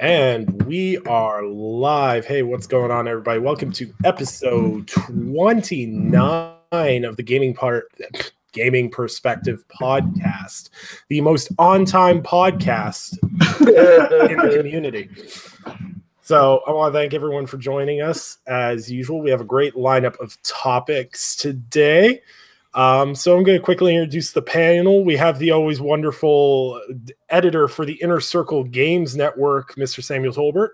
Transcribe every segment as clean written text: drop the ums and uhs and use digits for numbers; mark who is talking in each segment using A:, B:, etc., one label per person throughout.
A: And we are live. Hey, what's going on, everybody? Welcome to episode 29 of the Gaming Perspective podcast, the most on-time podcast in the community. So I want to thank everyone for joining us. As usual, we have a great lineup of topics today. So I'm going to quickly introduce the panel. We have the always wonderful editor for the Inner Circle Games Network, Mr. Samuel Tolbert.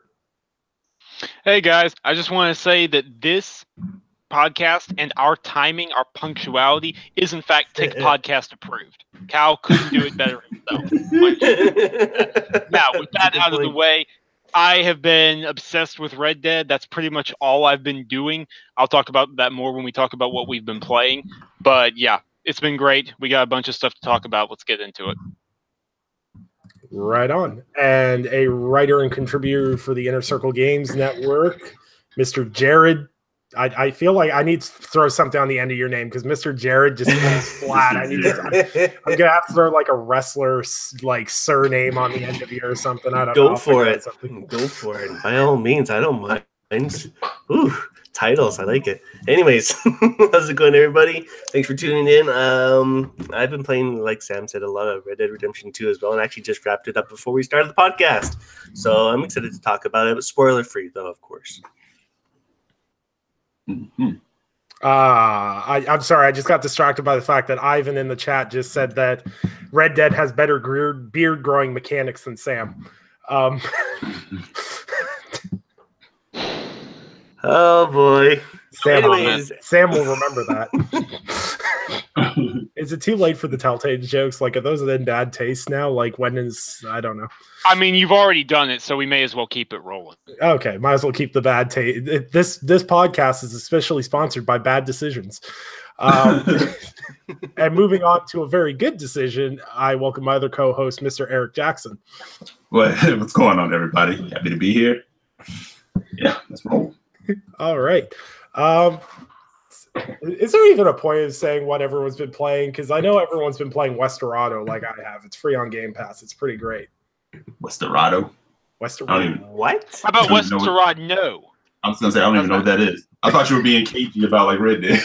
B: Hey guys, I just want to say that this podcast and our timing, our punctuality is in fact Tick Podcast approved. Cal couldn't do it better himself. Now, with that out of the way, I have been obsessed with Red Dead. That's pretty much all I've been doing. I'll talk about that more when we talk about what we've been playing. But yeah, it's been great. We got a bunch of stuff to talk about. Let's get into it.
A: Right on. And a writer and contributor for the Inner Circle Games Network, Mr. Jared. I feel like I need to throw something on the end of your name because Mr. Jared just falls flat. I'm gonna have to throw like a wrestler like surname on the end of you or something. I don't know.
C: Go for it. By all means, I don't mind. Ooh, titles, I like it. Anyways, how's it going, everybody? Thanks for tuning in. I've been playing, like Sam said, a lot of Red Dead Redemption 2 as well, and actually just wrapped it up before we started the podcast. So I'm excited to talk about it, but spoiler free though, of course.
A: Mm-hmm. I'm sorry, I just got distracted by the fact that Ivan in the chat just said that Red Dead has better beard growing mechanics than Sam.
C: Oh boy.
A: Sam will remember that. Is it too late for the Telltale jokes? Like, are those in bad taste now? Like, when is, I don't know.
B: I mean, you've already done it, so we may as well keep it rolling.
A: Okay, might as well keep the bad taste. This podcast is especially sponsored by Bad Decisions. And moving on to a very good decision, I welcome my other co-host, Mr. Eric Jackson.
D: What's going on, everybody? Happy to be here. Yeah, let's roll.
A: All right. Is there even a point of saying what everyone's been playing? Because I know everyone's been playing Westerado like I have. It's free on Game Pass. It's pretty great.
D: Westerado?
A: What?
B: How about Westerado? No.
D: I was going to say, I don't even know what that is. I thought you were being cagey about like Red Dead.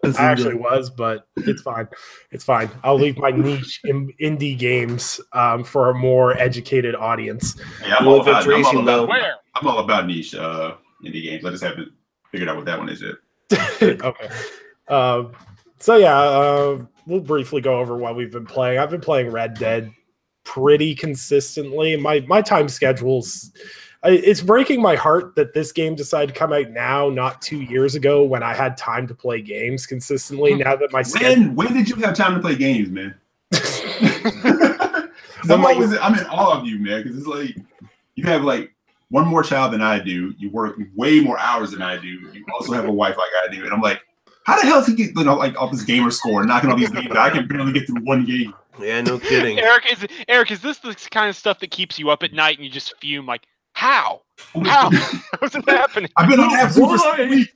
A: I actually was, but it's fine. It's fine. I'll leave my niche in indie games for a more educated audience.
D: Yeah, I'm all about niche indie games. I just haven't figured out what that one is yet.
A: Okay. So yeah, we'll briefly go over what we've been playing. I've been playing Red Dead pretty consistently. My time schedule's it's breaking my heart that this game decided to come out now, not 2 years ago when I had time to play games consistently. Now that my
D: when did you have time to play games, man? I'm in awe of you, man, because it's like you have like one more child than I do. You work way more hours than I do. You also have a wife like I do, and I'm like, how the hell does he get like all this gamer score, knocking all these games? I can barely get through one game.
C: Yeah, no kidding.
B: Eric, is this the kind of stuff that keeps you up at night and you just fume like, how? How's it happening?
D: I've been on that for 6 weeks.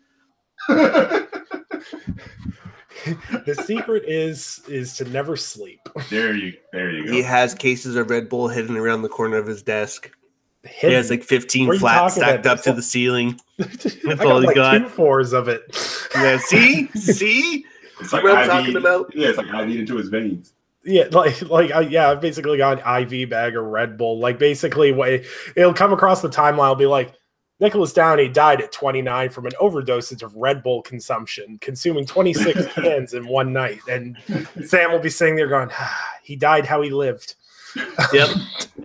A: The secret is to never sleep.
D: There you go.
C: He has cases of Red Bull hidden around the corner of his desk. He has like 15 flats stacked up to the ceiling.
A: That's all he got. 2 4s of it.
C: Yeah, see?
D: It's like
C: what I'm talking about?
D: Yeah, it's like IV into his veins.
A: Yeah, I've basically got an IV bag of Red Bull. Like, basically, it'll come across the timeline. I'll be like, Nicholas Downey died at 29 from an overdosage of Red Bull consumption, consuming 26 cans in one night. And Sam will be sitting there going, he died how he lived.
C: Yep.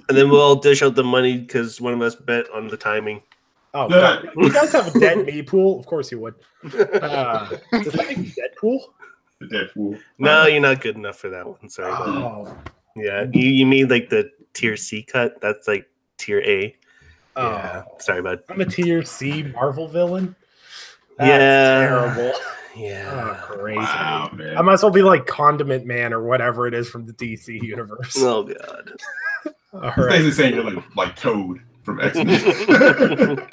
C: And then we'll all dish out the money because one of us bet on the timing.
A: Oh, God. You guys have a dead me pool? Of course you would. Does that make Deadpool?
D: The Deadpool.
C: No, you're not good enough for that one. Sorry.
A: Oh.
C: Yeah, you mean like the tier C cut? That's like tier A.
A: Oh.
C: Yeah. Sorry, bud.
A: I'm a tier C Marvel villain?
C: That's
A: terrible.
C: Yeah.
A: Oh, crazy.
D: Wow, man.
A: I might as well be like Condiment Man or whatever it is from the DC universe.
C: Oh, God.
A: All
D: It's
A: right.
D: basically saying you're like Toad from X-Men.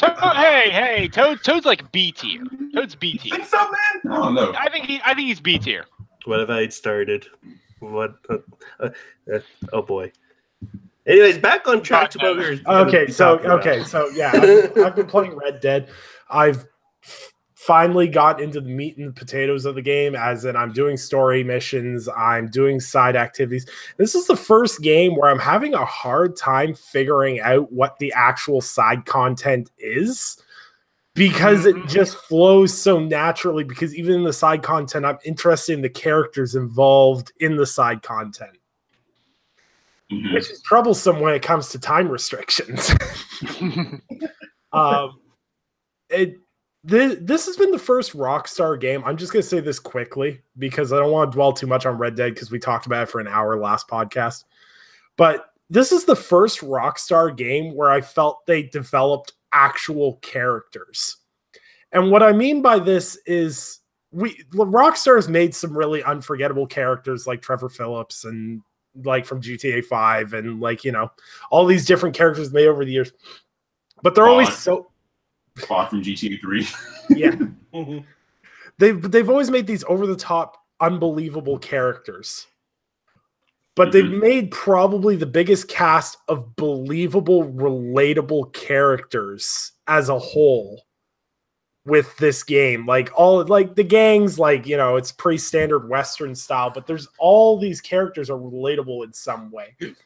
B: Hey, Toad's like B tier. Toad's B tier.
D: Think so, man? I don't know.
B: I think he's B tier.
C: What have I started? What? Oh boy. Anyways, back on track to what we were.
A: Okay, so yeah, I've been playing Red Dead. I've finally got into the meat and potatoes of the game, as in I'm doing story missions, I'm doing side activities. This is the first game where I'm having a hard time figuring out what the actual side content is, because it just flows so naturally, because even in the side content, I'm interested in the characters involved in the side content. Which is troublesome when it comes to time restrictions. This has been the first Rockstar game. I'm just going to say this quickly because I don't want to dwell too much on Red Dead because we talked about it for an hour last podcast. But this is the first Rockstar game where I felt they developed actual characters. And what I mean by this is Rockstar has made some really unforgettable characters like Trevor Phillips and like from GTA 5 and like, you know, all these different characters made over the years. But they're always so
D: far from GTA 3.
A: Yeah. They've always made these over the top unbelievable characters. But they've made probably the biggest cast of believable, relatable characters as a whole with this game. Like all like the gangs, like, you know, it's pretty standard Western style, but there's all these characters are relatable in some way. And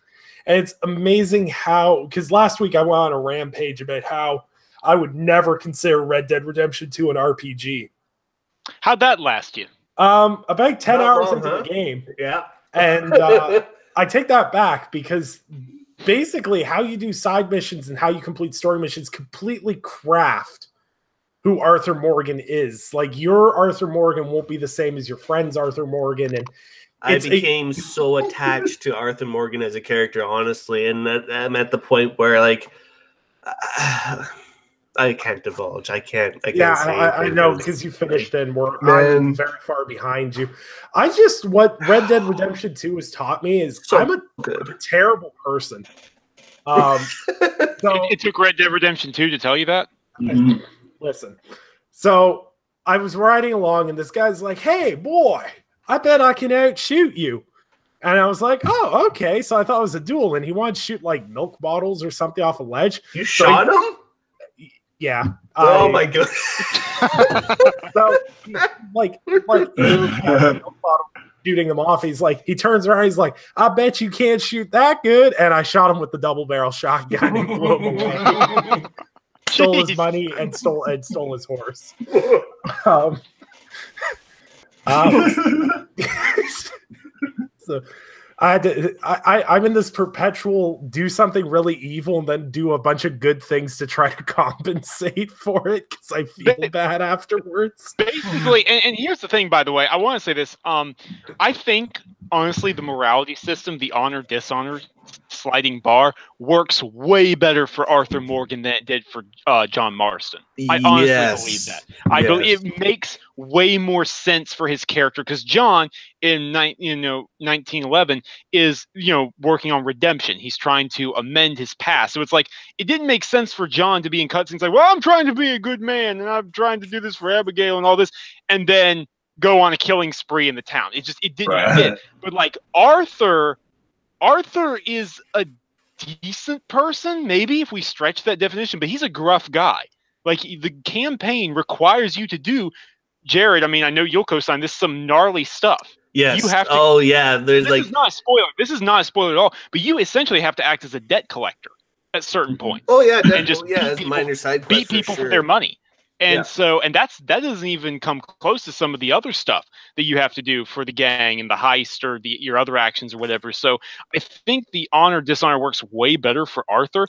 A: it's amazing how, because last week I went on a rampage about how I would never consider Red Dead Redemption 2 an RPG.
B: How'd that last you?
A: About 10 hours into the game.
C: Yeah.
A: And I take that back because basically how you do side missions and how you complete story missions completely craft who Arthur Morgan is. Like your Arthur Morgan won't be the same as your friend's Arthur Morgan. And
C: I became so attached to Arthur Morgan as a character, honestly. And I'm at the point where like, I can't divulge. I can't say
A: I know because you finished it and I'm very far behind you. What Red Dead Redemption 2 has taught me is I'm a terrible person. So
B: it took Red Dead Redemption 2 to tell you that?
A: Listen. So I was riding along and this guy's like, "Hey, boy, I bet I can outshoot you." And I was like, "Oh, okay." So I thought it was a duel and he wanted to shoot like milk bottles or something off a ledge.
C: You shot him?
A: Yeah.
C: Oh my god.
A: So like shooting him off. He's like, he turns around. He's like, "I bet you can't shoot that good." And I shot him with the double barrel shotgun and blew him away. Stole his money and stole his horse. So I had to. I'm in this perpetual do something really evil and then do a bunch of good things to try to compensate for it because I feel bad afterwards.
B: Basically, and here's the thing. By the way, I want to say this. I think honestly, the morality system, the honor dishonor sliding bar, works way better for Arthur Morgan than it did for John Marston. I honestly believe that. I believe it makes way more sense for his character because John in 1911 is working on redemption. He's trying to amend his past. So it's like it didn't make sense for John to be in cutscenes like, "Well, I'm trying to be a good man and I'm trying to do this for Abigail and all this," and then go on a killing spree in the town. It didn't fit. But like Arthur is a decent person, maybe if we stretch that definition, but he's a gruff guy. Like the campaign requires you to do, Jared. I mean, I know you'll co-sign this, some gnarly stuff.
C: Yes.
B: You have to,
C: There's
B: this is not a spoiler. This is not a spoiler at all. But you essentially have to act as a debt collector at certain points.
C: Oh yeah, definitely.
B: And just
C: minor side quests
B: beat people
C: for
B: for their money. And that doesn't even come close to some of the other stuff that you have to do for the gang and the heist or your other actions or whatever. So I think the honor dishonor works way better for Arthur.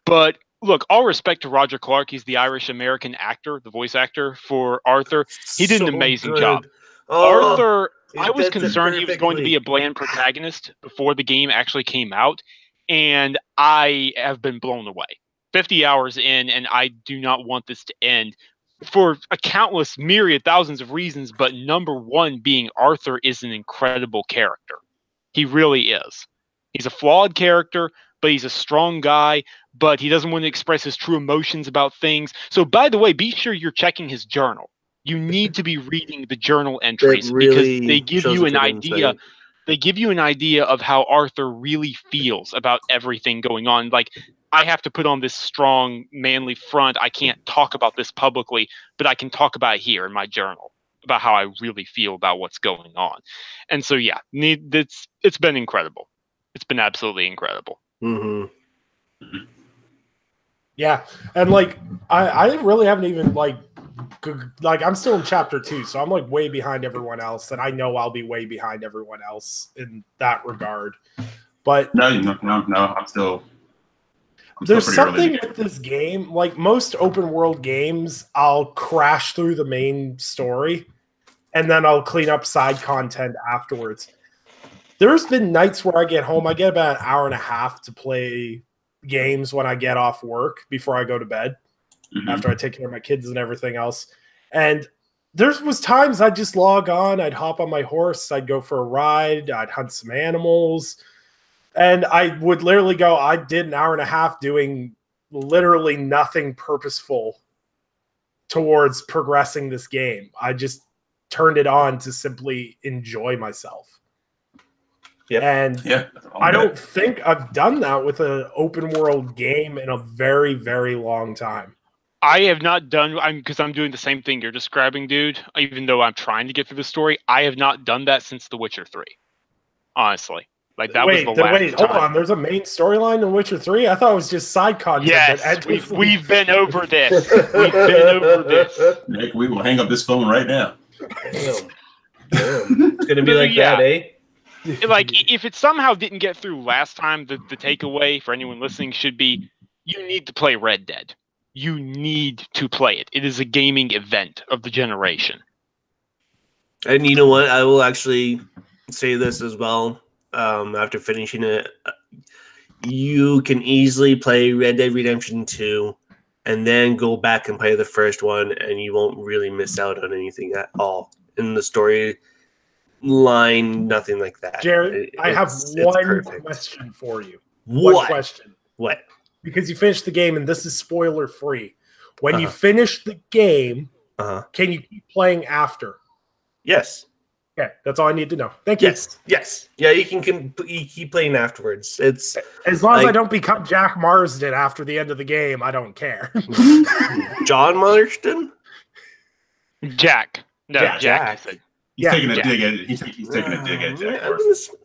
B: But look, all respect to Roger Clark. He's the Irish American actor, the voice actor for Arthur. He did an amazing job. Arthur, I was concerned he was going to be a bland protagonist before the game actually came out. And I have been blown away. 50 hours in, and I do not want this to end for a countless myriad thousands of reasons, but number one being Arthur is an incredible character. He really is. He's a flawed character, but he's a strong guy, but he doesn't want to express his true emotions about things. So by the way, be sure you're checking his journal. You need to be reading the journal entries because they give you an idea. they give you an idea of how Arthur really feels about everything going on. Like, I have to put on this strong, manly front. I can't talk about this publicly, but I can talk about it here in my journal about how I really feel about what's going on. And so, yeah, it's been incredible. It's been absolutely incredible.
C: Mm-hmm.
A: Yeah, and like I really haven't even like I'm still in chapter 2, so I'm like way behind everyone else, and I know I'll be way behind everyone else in that regard. But
D: no, I'm still
A: there's
D: pretty early in the
A: something
D: game.
A: with this game, like most open world games, I'll crash through the main story, and then I'll clean up side content afterwards. There's been nights where I get home, I get about an hour and a half to play games when I get off work before I go to bed, after I take care of my kids and everything else. And there was times I'd just log on, I'd hop on my horse, I'd go for a ride, I'd hunt some animals, and I would literally go, I did an hour and a half doing literally nothing purposeful towards progressing this game. I just turned it on to simply enjoy myself.
C: Yep.
A: And I don't think I've done that with an open world game in a very, very long time.
B: I have not done, because I'm doing the same thing you're describing, dude. Even though I'm trying to get through the story, I have not done that since The Witcher 3. Honestly, like that was the last
A: hold
B: time.
A: on. There's a main storyline in Witcher 3. I thought it was just side content.
B: Yes, we've been over this. We've been over this.
D: Nick, we will hang up this phone right now.
C: Damn. It's gonna be like that, eh?
B: Like, if it somehow didn't get through last time, the takeaway for anyone listening should be, you need to play Red Dead. You need to play it. It is a gaming event of the generation.
C: And you know what? I will actually say this as well. After finishing it, you can easily play Red Dead Redemption 2 and then go back and play the first one, and you won't really miss out on anything at all in the story line, nothing like that.
A: Jared, I have one question for you.
C: What?
A: One question.
C: What?
A: Because you finished the game, and this is spoiler free. When you finish the game, can you keep playing after?
C: Yes.
A: Okay, that's all I need to know. Thank you.
C: Yes. Yeah, you can keep playing afterwards. It's
A: as long as I don't become Jack Marsden after the end of the game, I don't care.
C: John Marsden?
B: Jack. No, Jack.
D: He's taking a dig at it. He's taking a dig at Jack Marsden.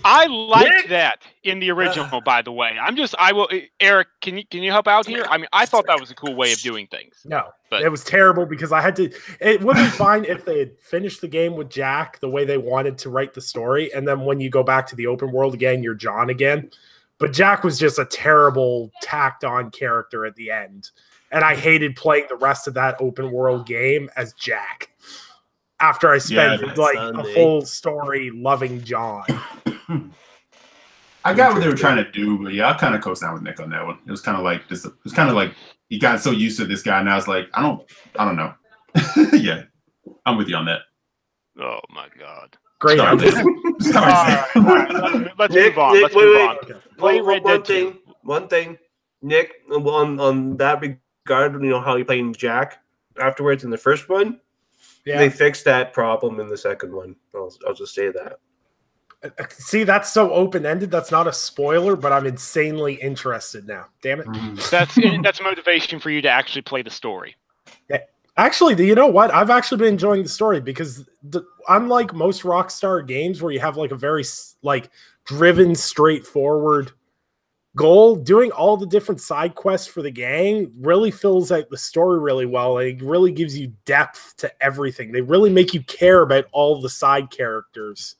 B: I liked that in the original, by the way. Eric, can you help out here? I mean, I thought that was a cool way of doing things.
A: No, but it was terrible because I had to. It would be fine if they had finished the game with Jack the way they wanted to write the story, and then when you go back to the open world again, you're John again. But Jack was just a terrible, tacked-on character at the end, and I hated playing the rest of that open world game as Jack. After I spent a full story loving John.
D: I got what they were trying to do, but I kind of coast down with Nick on that one. It was kind of like this. It was kind of like he got so used to this guy, and I was like, I don't know. Yeah, I'm with you on that.
B: Oh my god!
A: Great.
B: All right. Let's move on. Let's move on. Okay. Play Red Dead 2.
C: One thing, Nick, on that regard, how you playing Jack afterwards in the first one. Yeah. They fixed that problem in the second one. I'll just say that.
A: See, that's so open-ended. That's not a spoiler, but I'm insanely interested now. Damn it.
B: That's motivation for you to actually play the story.
A: Yeah. Actually, you know what? I've actually been enjoying the story because unlike most Rockstar games where you have like a very driven, straightforward goal, doing all the different side quests for the gang really fills out the story really well. And it really gives you depth to everything. They really make you care about all the side characters,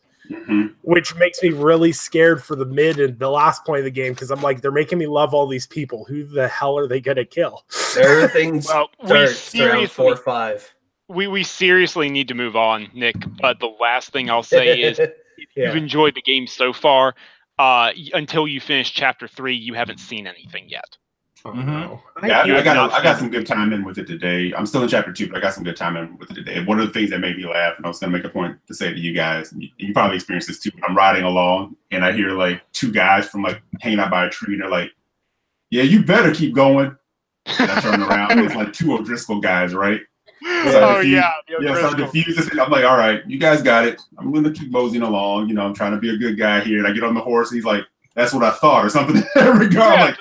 A: which makes me really scared for the mid and the last point of the game because I'm like, they're making me love all these people. Who the hell are they going to kill?
C: Everything's around 4 or 5.
B: We seriously need to move on, Nick. But the last thing I'll say is, if you've enjoyed the game so far, until you finish chapter 3, you haven't seen anything yet.
A: Oh, no.
D: Yeah, I got some good time in with it today. I'm still in chapter 2, but I got some good time in with it today. One of the things that made me laugh, and I was going to make a point to say to you guys, and you probably experienced this too. I'm riding along, and I hear like 2 guys from hanging out by a tree, and they're like, "Yeah, you better keep going." And I turn around, and it's like 2 O'Driscoll guys, right?
B: Oh yeah,
D: so I defuse this. I'm like, all right, you guys got it. I'm gonna keep moseying along. You know, I'm trying to be a good guy here. And I get on the horse, and he's like, "That's what I thought," or something. I'm like,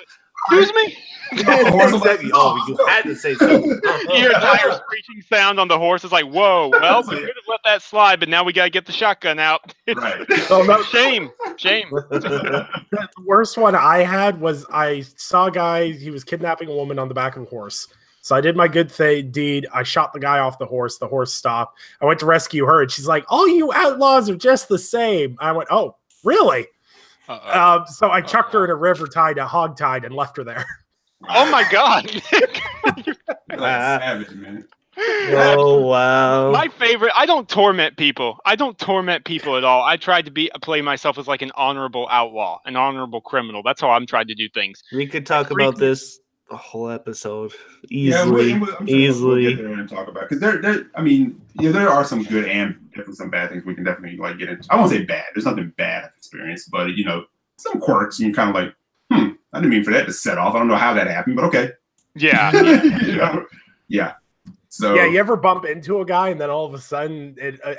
B: excuse me.
C: Exactly. Oh, you had to say something.
B: You hear a tire screeching sound on the horse. It's like, whoa. Well, we could have let that slide, but now we gotta get the shotgun out.
D: Right.
A: Oh, no.
B: Shame.
A: The worst one I had was I saw a guy. He was kidnapping a woman on the back of a horse. So I did my good deed. I shot the guy off the horse. The horse stopped. I went to rescue her, and she's like, "All you outlaws are just the same." I went, "Oh, really?" So I chucked her in a river, hog-tied, and left her there.
B: Oh my God.
D: Savage, man.
C: Oh wow.
B: My favorite. I don't torment people. I don't torment people at all. I tried to play myself as like an honorable outlaw, an honorable criminal. That's how I'm trying to do things.
C: We could talk about this a whole episode
D: Easily.
C: Easily.
D: We'll get there and talk about, because there are some good and definitely some bad things we can definitely like get into. I won't say bad. There's nothing bad I've experienced, but some quirks. And you're kind of like, I didn't mean for that to set off. I don't know how that happened, but okay.
B: Yeah.
D: Yeah. So
A: yeah, you ever bump into a guy and then all of a sudden,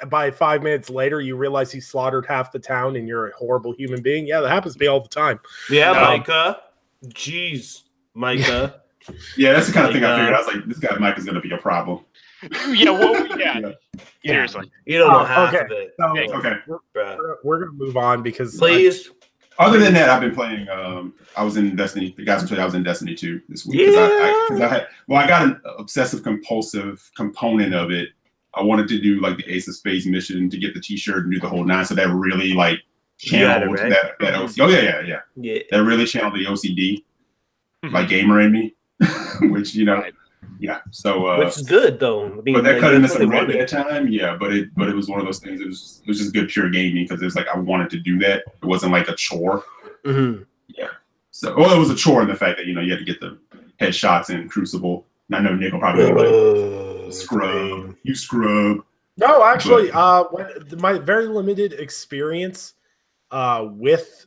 A: by 5 minutes later, you realize he slaughtered half the town and you're a horrible human being? Yeah, that happens to me all the time.
C: Yeah, Micah. Jeez, Micah.
D: Yeah, that's the kind of thing I figured. I was like, this guy Mike is going to be a problem.
B: Yeah. Seriously.
C: You don't know half of it.
A: So,
D: okay.
A: We're going to move on because...
C: Please.
D: Other than that, I've been playing. I was in Destiny. The guys will tell you I was in Destiny 2 this week.
C: Yeah.
D: I got an obsessive compulsive component of it. I wanted to do like the Ace of Spades mission to get the T-shirt and do the whole 9. So that really like channeled that OCD. Oh yeah. That really channeled the OCD, like gamer in me, which yeah. So
C: which is good though. I mean,
D: but that cut into some red that time. Yeah, but it was one of those things. It was just good pure gaming because it was like I wanted to do that. It wasn't like a chore.
C: Mm-hmm.
D: Yeah. So it was a chore in the fact that you had to get the headshots in Crucible. And I know Nick will probably be like, scrub. You scrub.
A: No, actually, my very limited experience with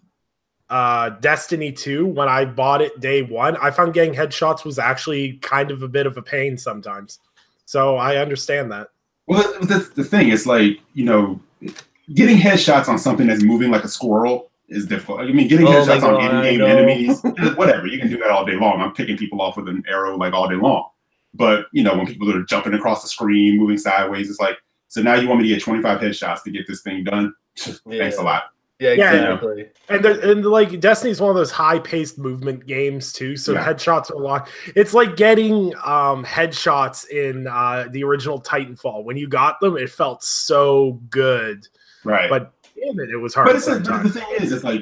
A: Destiny 2, when I bought it day one, I found getting headshots was actually kind of a bit of a pain sometimes. So I understand that.
D: Well, that's the thing. It's like, getting headshots on something that's moving like a squirrel is difficult. I mean, getting headshots on in-game enemies, whatever, you can do that all day long. I'm picking people off with an arrow like all day long. But, when people are jumping across the screen, moving sideways, it's like, so now you want me to get 25 headshots to get this thing done? Thanks a lot.
C: Yeah, exactly.
A: And like Destiny's one of those high-paced movement games too, so headshots are a lot. It's like getting headshots in the original Titanfall. When you got them, it felt so good.
D: Right.
A: But damn it was hard.
D: But the thing is, it's like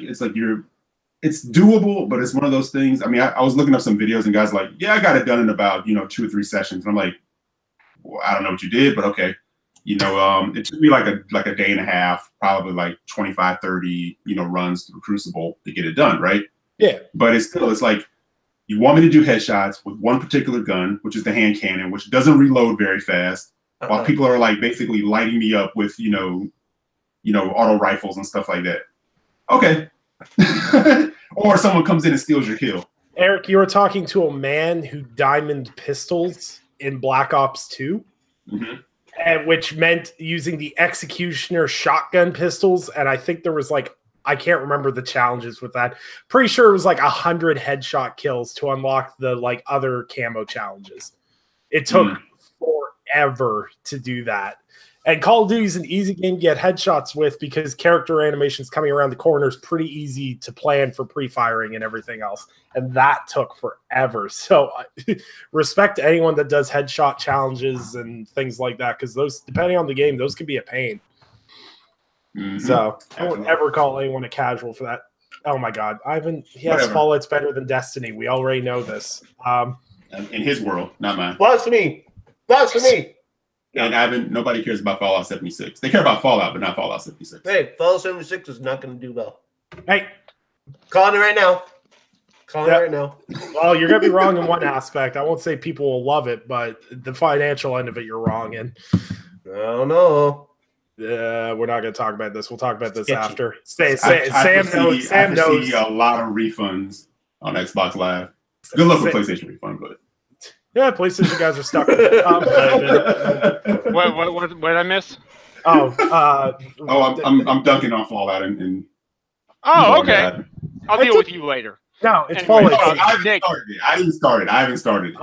D: it's doable, but it's one of those things. I mean, I was looking up some videos and guys like, yeah, I got it done in about 2 or 3 sessions. And I'm like, well, I don't know what you did, but okay. It took me like a day and a half, probably like 25, 30, runs through Crucible to get it done, right?
A: Yeah.
D: But it's like, you want me to do headshots with one particular gun, which is the hand cannon, which doesn't reload very fast, while people are like basically lighting me up with, auto rifles and stuff like that. Okay. Or someone comes in and steals your kill.
A: Eric, you were talking to a man who diamond pistols in Black Ops 2.
D: Mm-hmm.
A: Which meant using the Executioner shotgun pistols. And I think there was I can't remember the challenges with that. Pretty sure it was 100 headshot kills to unlock the other camo challenges. It took forever to do that. And Call of Duty is an easy game to get headshots with because character animations coming around the corner is pretty easy to plan for pre-firing and everything else. And that took forever. So respect to anyone that does headshot challenges and things like that, because those, depending on the game, those can be a pain. Mm-hmm. So I won't ever call anyone a casual for that. Oh my God. Ivan, yes, Fallout's better than Destiny. We already know this.
D: In his world, not mine.
C: Blasphemy.
D: And Ivan, nobody cares about Fallout 76. They care about Fallout, but not Fallout 76.
C: Hey, Fallout 76 is not going to do well.
A: Hey.
C: Calling it right now.
A: Well, you're going to be wrong in one aspect. I won't say people will love it, but the financial end of it, you're wrong in.
C: I don't know.
A: We're not going to talk about this. We'll talk about this after.
D: Sam knows. Sam knows. A lot of refunds on Xbox Live. Good luck with PlayStation refund, but
A: Yeah, places you guys are stuck with.
B: What did I miss?
A: Oh,
D: I'm dunking on Fallout and
B: Oh, okay.
D: bad.
B: I'll deal with you later.
A: No, it's
B: Anyway,
A: Fallout.
D: I haven't started.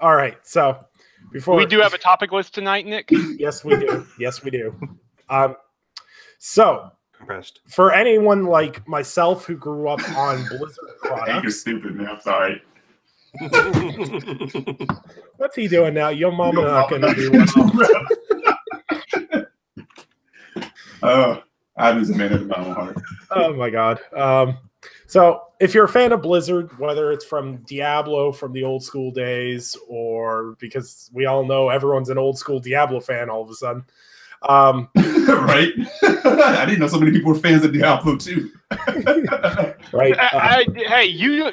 A: All right. So before
B: we do have a topic list tonight, Nick.
A: Yes, we do. Yes, we do. So
C: Impressed.
A: for anyone like myself who grew up on Blizzard
D: You're
A: products,
D: stupid, man. I'm sorry.
A: what's he doing now? Your mama
D: Your
A: not
D: mama
A: gonna do
D: well. Ivan's a man of my own heart.
A: Oh my god. So if you're a fan of Blizzard, whether it's from Diablo from the old school days, or because we all know everyone's an old school Diablo fan all of a sudden.
D: Right? I didn't know so many people were fans of Diablo too.
A: Right.
B: Hey, you.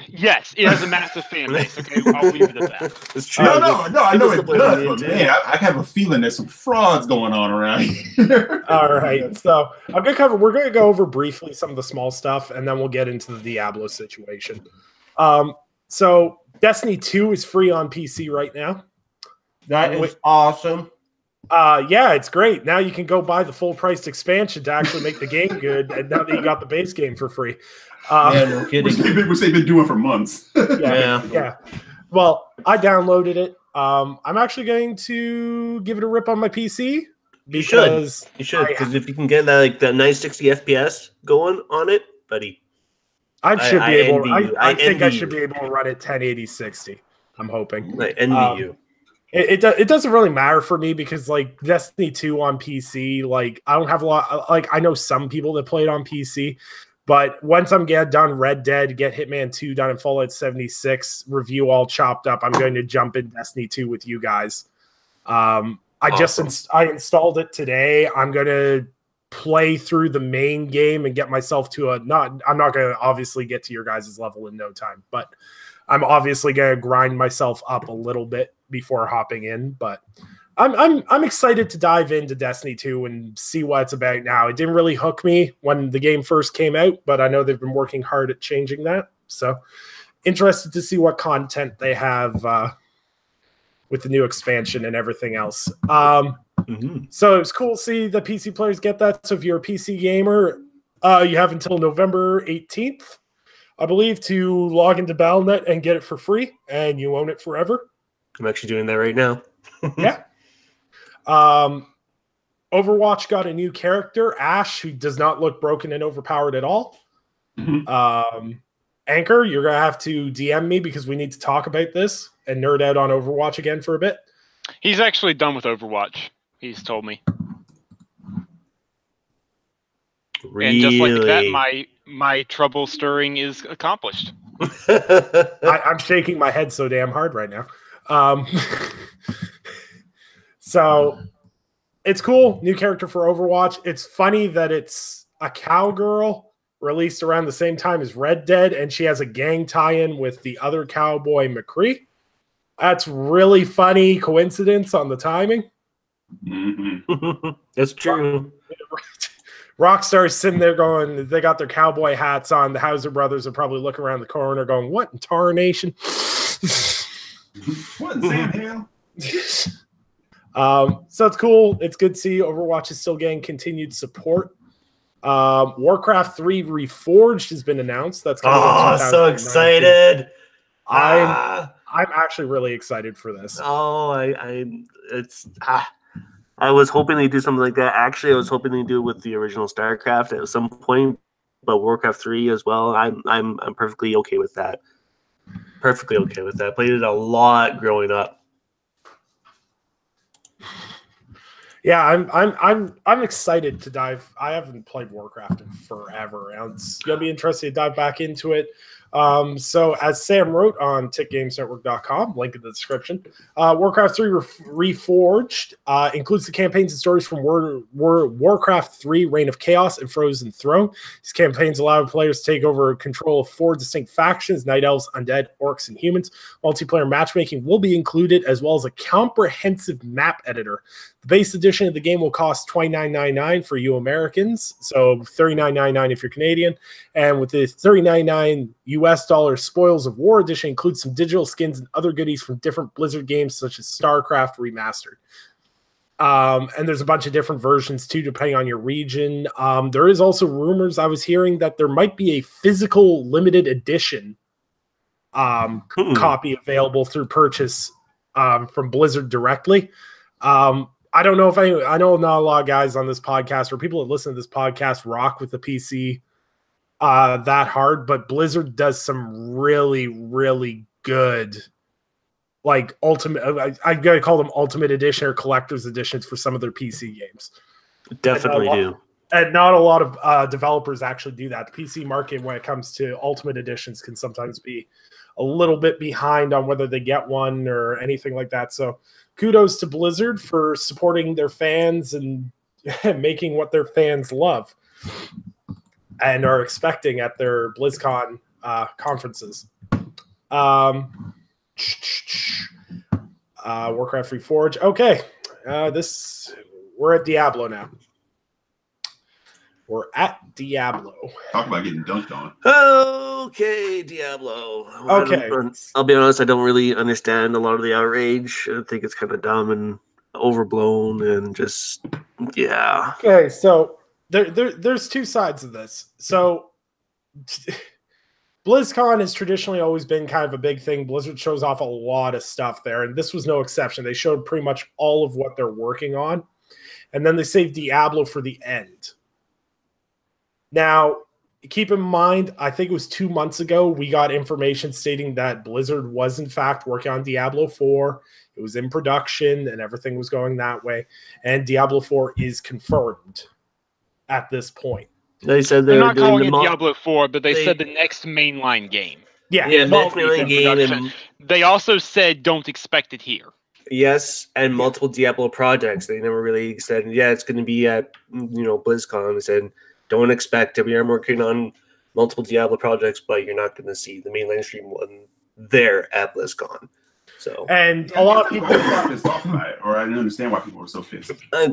B: Yes, it has a massive fan base. Okay, I'll leave it at that.
C: It's true.
D: No, I know it does, but
C: too.
D: man, I have a feeling there's some frauds going on around here.
A: All right. So we're going to go over briefly some of the small stuff, and then we'll get into the Diablo situation. So Destiny 2 is free on PC right now.
E: That is awesome.
A: Yeah, it's great. Now you can go buy the full priced expansion to actually make the game good, and now that you got the base game for free.
E: Yeah, no kidding.
D: Which they've been doing for months.
A: Yeah. Well, I downloaded it. I'm actually going to give it a rip on my PC because
C: you should, because if you can get that nice 60 FPS going on it, buddy.
A: I should be able. I think I
C: envy
A: should
C: you.
A: be able to run it 1080 60. I'm hoping.
C: I envy you.
A: It doesn't really matter for me because like Destiny 2 on PC, like I don't have a lot. Like I know some people that play it on PC, but once I'm done Red Dead, get Hitman 2 done, and Fallout 76 review all chopped up, I'm going to jump in Destiny 2 with you guys. I installed it today. I'm going to play through the main game and get myself to I'm not going to obviously get to your guys' level in no time, but I'm obviously going to grind myself up a little bit before hopping in, but I'm excited to dive into Destiny 2 and see what it's about now. It didn't really hook me when the game first came out, but I know they've been working hard at changing that. So interested to see what content they have with the new expansion and everything else. So it's cool to see the PC players get that. So if you're a PC gamer, you have until November 18th, I believe, to log into Battle.net and get it for free, and you own it forever.
C: I'm actually doing that right now.
A: Yeah. Overwatch got a new character, Ashe, who does not look broken and overpowered at all. Anchor, you're going to have to DM me because we need to talk about this and nerd out on Overwatch again for a bit.
B: He's actually done with Overwatch. He's told me.
C: Really?
B: And just like that, my trouble stirring is accomplished.
A: I'm shaking my head so damn hard right now. So it's cool. New character for Overwatch. It's funny that it's a cowgirl released around the same time as Red Dead, and she has a gang tie-in with the other cowboy, McCree. That's really funny coincidence on the timing.
C: That's true.
A: Rockstar's sitting there going, they got their cowboy hats on. The Hauser brothers are probably looking around the corner going, what in tarnation?
D: What in Sam Hill?
A: So it's cool. It's good to see Overwatch is still getting continued support. Warcraft 3 Reforged has been announced. That's
C: so excited.
A: I'm actually really excited for this.
C: I was hoping they do something like that. Actually, I was hoping they do it with the original StarCraft at some point, but Warcraft 3 as well. I'm perfectly okay with that. Perfectly okay with that. Played it a lot growing up.
A: Yeah, I'm excited to dive. I haven't played Warcraft in forever, and it's gonna be interesting to dive back into it. So as Sam wrote on tickgamesnetwork.com, link in the description, Warcraft 3 Reforged includes the campaigns and stories from Warcraft 3 Reign of Chaos and Frozen Throne. These campaigns allow players to take over control of 4 distinct factions: Night Elves, Undead, Orcs, and Humans. Multiplayer matchmaking will be included, as well as a comprehensive map editor. The base edition of the game will cost $29.99 for you Americans, so $39.99 if you're Canadian, and with the $39.99 US dollars. Spoils of War edition includes some digital skins and other goodies from different Blizzard games, such as StarCraft Remastered. And there's a bunch of different versions too, depending on your region. There is also rumors I was hearing that there might be a physical limited edition copy available through purchase from Blizzard directly. I don't know if I know not a lot of guys on this podcast or people that listen to this podcast rock with the PC that hard, but Blizzard does some really, really good, like ultimate. I gotta call them ultimate edition or collector's editions for some of their PC games.
C: Definitely do.
A: And not a lot of developers actually do that. The PC market, when it comes to ultimate editions, can sometimes be a little bit behind on whether they get one or anything like that. So kudos to Blizzard for supporting their fans and making what their fans love and are expecting at their BlizzCon conferences. Warcraft Reforged. Okay. We're at Diablo now. We're at Diablo.
D: Talk about getting dunked on.
C: Okay, Diablo.
A: Okay.
C: I'll be honest, I don't really understand a lot of the outrage. I think it's kind of dumb and overblown and just, yeah.
A: Okay, so there's two sides of this. So BlizzCon has traditionally always been kind of a big thing. Blizzard shows off a lot of stuff there, and this was no exception. They showed pretty much all of what they're working on, and then they saved Diablo for the end. Now, keep in mind, I think it was 2 months ago, we got information stating that Blizzard was, in fact, working on Diablo 4. It was in production, and everything was going that way. And Diablo 4 is confirmed at this point.
C: They said
B: they're not calling it Diablo 4, but they said the next mainline game.
C: Yeah, next mainline game.
B: They also said don't expect it here.
C: Yes, and multiple Diablo projects. They never really said, yeah, it's going to be at BlizzCon. They said, don't expect it. We are working on multiple Diablo projects, but you're not going to see the mainline stream one there at BlizzCon. So,
A: and a lot of people
D: are pissed off by it, or I don't understand why people are so pissed.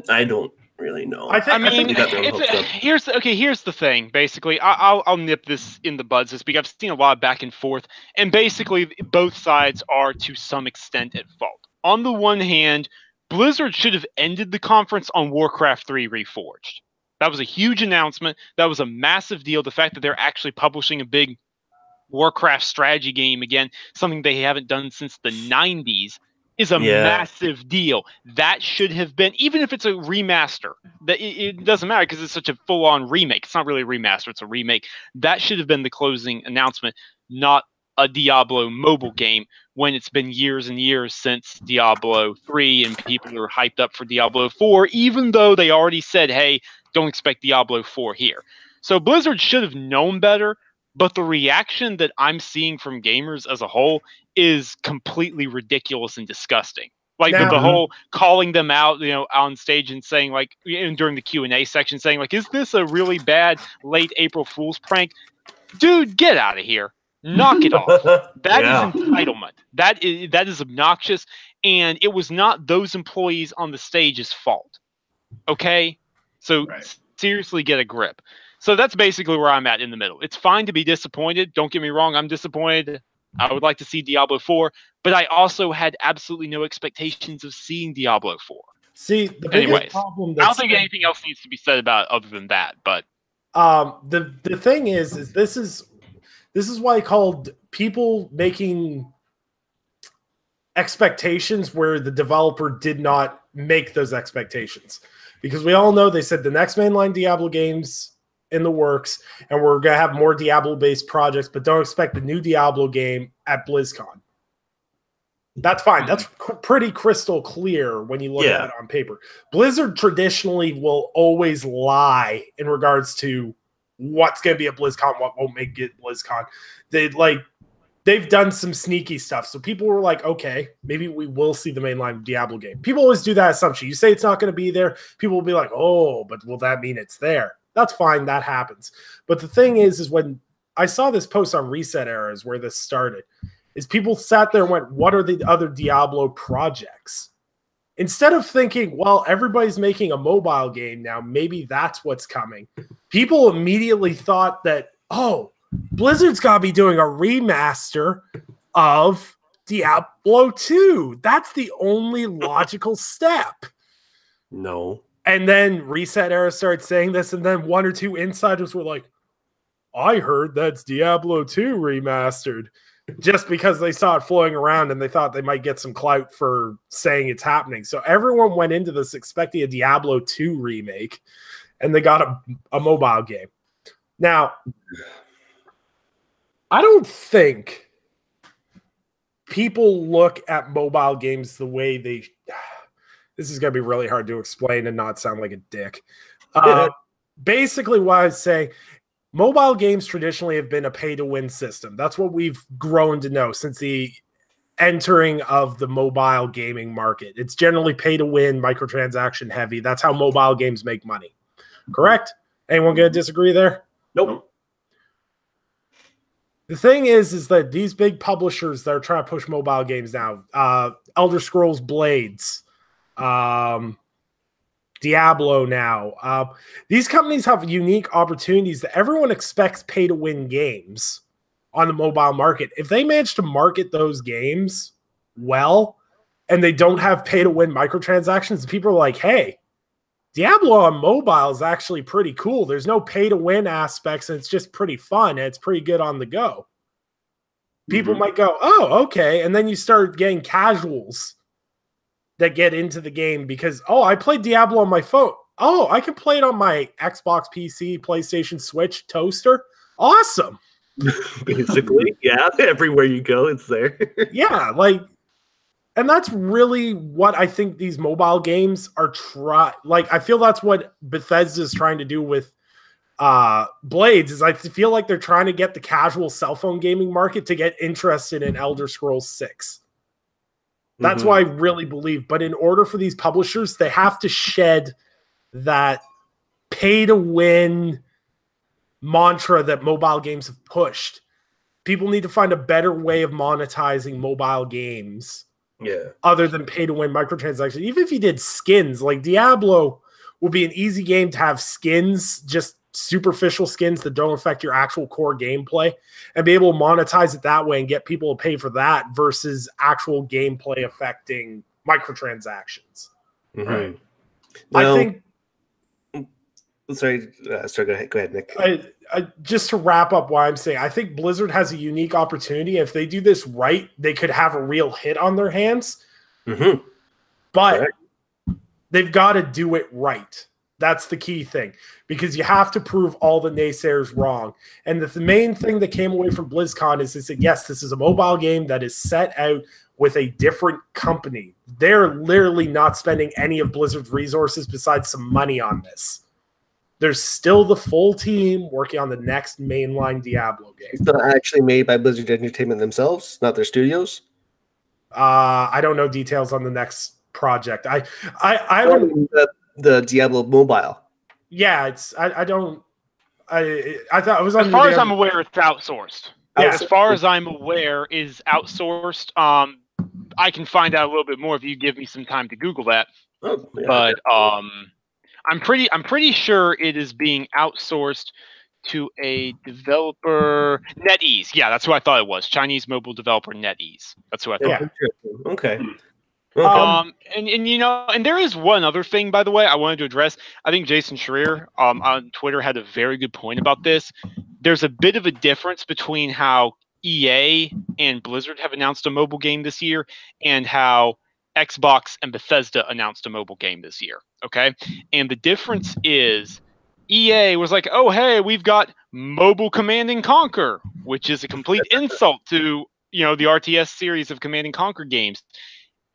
C: I don't really know.
B: Here's the thing. Basically, I'll nip this in the buds this week. I've seen a lot of back and forth, and basically both sides are to some extent at fault. On the one hand, Blizzard should have ended the conference on Warcraft 3 Reforged. That was a huge announcement. That was a massive deal. The fact that they're actually publishing a big Warcraft strategy game again, something they haven't done since the 90s, is a massive deal. That should have been, even if it's a remaster, it doesn't matter because it's such a full-on remake. It's not really a remaster, it's a remake. That should have been the closing announcement, not a Diablo mobile game when it's been years and years since Diablo 3 and people are hyped up for Diablo 4, even though they already said, hey, don't expect Diablo 4 here. So Blizzard should have known better, but the reaction that I'm seeing from gamers as a whole is completely ridiculous and disgusting. Like the whole calling them out, on stage and saying during the Q&A section saying is this a really bad late April Fool's prank? Dude, get out of here. Knock it off. That is entitlement. That is obnoxious, and it was not those employees on the stage's fault. Okay? So seriously get a grip. So that's basically where I'm at in the middle. It's fine to be disappointed. Don't get me wrong. I'm disappointed. I would like to see Diablo 4, but I also had absolutely no expectations of seeing Diablo 4.
A: See, the biggest problem
B: I don't think anything else needs to be said about it other than that. But
A: the thing is this is why I called people making expectations where the developer did not make those expectations. Because we all know they said the next mainline Diablo game's in the works, and we're going to have more Diablo-based projects, but don't expect the new Diablo game at BlizzCon. That's fine. That's pretty crystal clear when you look at it on paper. Blizzard traditionally will always lie in regards to what's going to be at BlizzCon, what won't make it BlizzCon. They've done some sneaky stuff. So people were like, okay, maybe we will see the mainline Diablo game. People always do that assumption. You say it's not going to be there. People will be like, oh, but will that mean it's there? That's fine. That happens. But the thing is when I saw this post on Reset Eras where this started, is people sat there and went, what are the other Diablo projects? Instead of thinking, well, everybody's making a mobile game now, maybe that's what's coming. People immediately thought that, oh, Blizzard's got to be doing a remaster of Diablo 2. That's the only logical step.
C: No.
A: And then Reset Era started saying this, and then one or two insiders were like, I heard that's Diablo 2 remastered. Just because they saw it flowing around and they thought they might get some clout for saying it's happening. So everyone went into this expecting a Diablo 2 remake, and they got a mobile game. Now, I don't think people look at mobile games the way they... This is going to be really hard to explain and not sound like a dick. Basically, what I say... Mobile games traditionally have been a pay-to-win system. That's what we've grown to know since the entering of the mobile gaming market. It's generally pay-to-win, microtransaction heavy. That's how mobile games make money. Correct? Anyone going to disagree there?
C: Nope.
A: The thing is that these big publishers that are trying to push mobile games now, Elder Scrolls Blades, Diablo now. These companies have unique opportunities that everyone expects pay-to-win games on the mobile market. If they manage to market those games well and they don't have pay-to-win microtransactions, people are like, hey, Diablo on mobile is actually pretty cool. There's no pay-to-win aspects, and it's just pretty fun, and it's pretty good on the go. People might go, oh, okay. And then you start getting casuals that get into the game because, oh, I played Diablo on my phone. Oh, I can play it on my Xbox, PC, PlayStation, Switch, toaster. Awesome.
C: Basically, yeah. Everywhere you go, it's there.
A: Yeah, and that's really what I think these mobile games are I feel that's what Bethesda is trying to do with Blades. Is I feel like they're trying to get the casual cell phone gaming market to get interested in Elder Scrolls 6. That's what I really believe. But in order for these publishers, they have to shed that pay-to-win mantra that mobile games have pushed. People need to find a better way of monetizing mobile games other than pay-to-win microtransactions. Even if you did skins, like Diablo would be an easy game to have skins, just superficial skins that don't affect your actual core gameplay, and be able to monetize it that way and get people to pay for that versus actual gameplay affecting microtransactions. Right.
C: Well,
A: I think.
C: Sorry, go ahead, Nick.
A: Just to wrap up what I'm saying, I think Blizzard has a unique opportunity. If they do this right, they could have a real hit on their hands. But they've got to do it right. That's the key thing, because you have to prove all the naysayers wrong. And the main thing that came away from BlizzCon is they said, yes, this is a mobile game that is set out with a different company. They're literally not spending any of Blizzard's resources besides some money on this. There's still the full team working on the next mainline Diablo game.
C: It's not actually made by Blizzard Entertainment themselves, not their studios?
A: I don't know details on the next project. I haven't...
C: The Diablo mobile.
A: Yeah, it's I thought it was
B: as far as I'm aware, it's outsourced.
A: Yeah.
B: As far as I'm aware, is outsourced. I can find out a little bit more if you give me some time to Google that.
C: Oh, yeah.
B: But I'm pretty sure it is being outsourced to a developer, NetEase. Yeah, that's who I thought it was. Chinese mobile developer NetEase. That's who I thought.
A: Yeah.
C: Okay.
B: And there is one other thing, by the way, I wanted to address. I think Jason Schreier on Twitter had a very good point about this. There's a bit of a difference between how EA and Blizzard have announced a mobile game this year and how Xbox and Bethesda announced a mobile game this year. Okay. And the difference is EA was like, oh, hey, we've got mobile Command and Conquer, which is a complete insult to, the RTS series of Command and Conquer games.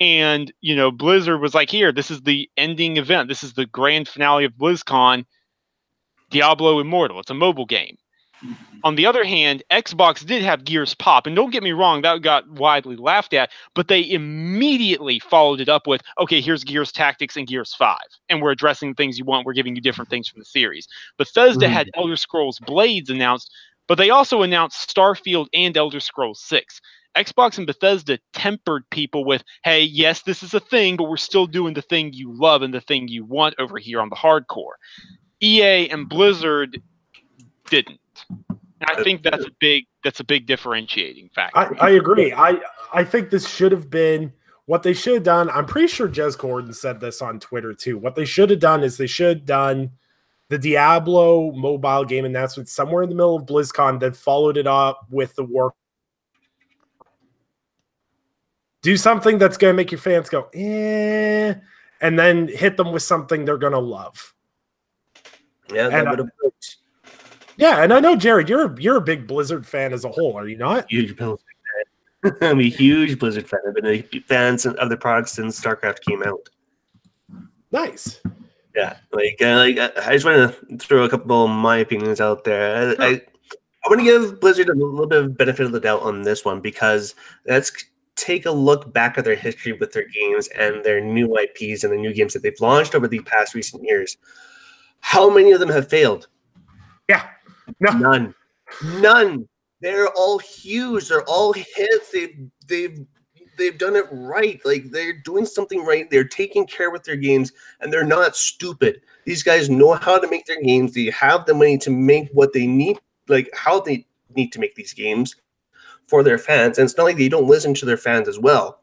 B: And, Blizzard was like, here, this is the ending event. This is the grand finale of BlizzCon, Diablo Immortal. It's a mobile game. On the other hand, Xbox did have Gears Pop. And don't get me wrong, that got widely laughed at. But they immediately followed it up with, okay, here's Gears Tactics and Gears 5. And we're addressing things you want. We're giving you different things from the series. Bethesda had Elder Scrolls Blades announced, but they also announced Starfield and Elder Scrolls 6. Xbox and Bethesda tempered people with, hey, yes, this is a thing, but we're still doing the thing you love and the thing you want over here on the hardcore. EA and Blizzard didn't. And I think that's a big differentiating factor.
A: I agree. I think this should have been what they should have done. I'm pretty sure Jez Gordon said this on Twitter too. What they should have done is they should have done the Diablo mobile game announcement somewhere in the middle of BlizzCon, then followed it up with the War. Do something that's going to make your fans go, eh, and then hit them with something they're going to love.
C: Yeah, that would have worked.
A: Yeah, and I know, Jared, you're a big Blizzard fan as a whole, are you not?
C: Huge Blizzard fan. I'm a huge Blizzard fan. I've been a fan of their products since StarCraft came out.
A: Nice.
C: Yeah, I just want to throw a couple of my opinions out there.
A: Sure.
C: I want to give Blizzard a little bit of benefit of the doubt on this one, because let's take a look back at their history with their games and their new IPs and the new games that they've launched over the past recent years. How many of them have failed?
A: Yeah. No.
C: None. They're all huge. They're all hits. They've done it right. Like, they're doing something right. They're taking care with their games, and they're not stupid. These guys know how to make their games. They have the money to make what they need, like how they need to make these games for their fans. And it's not like they don't listen to their fans as well.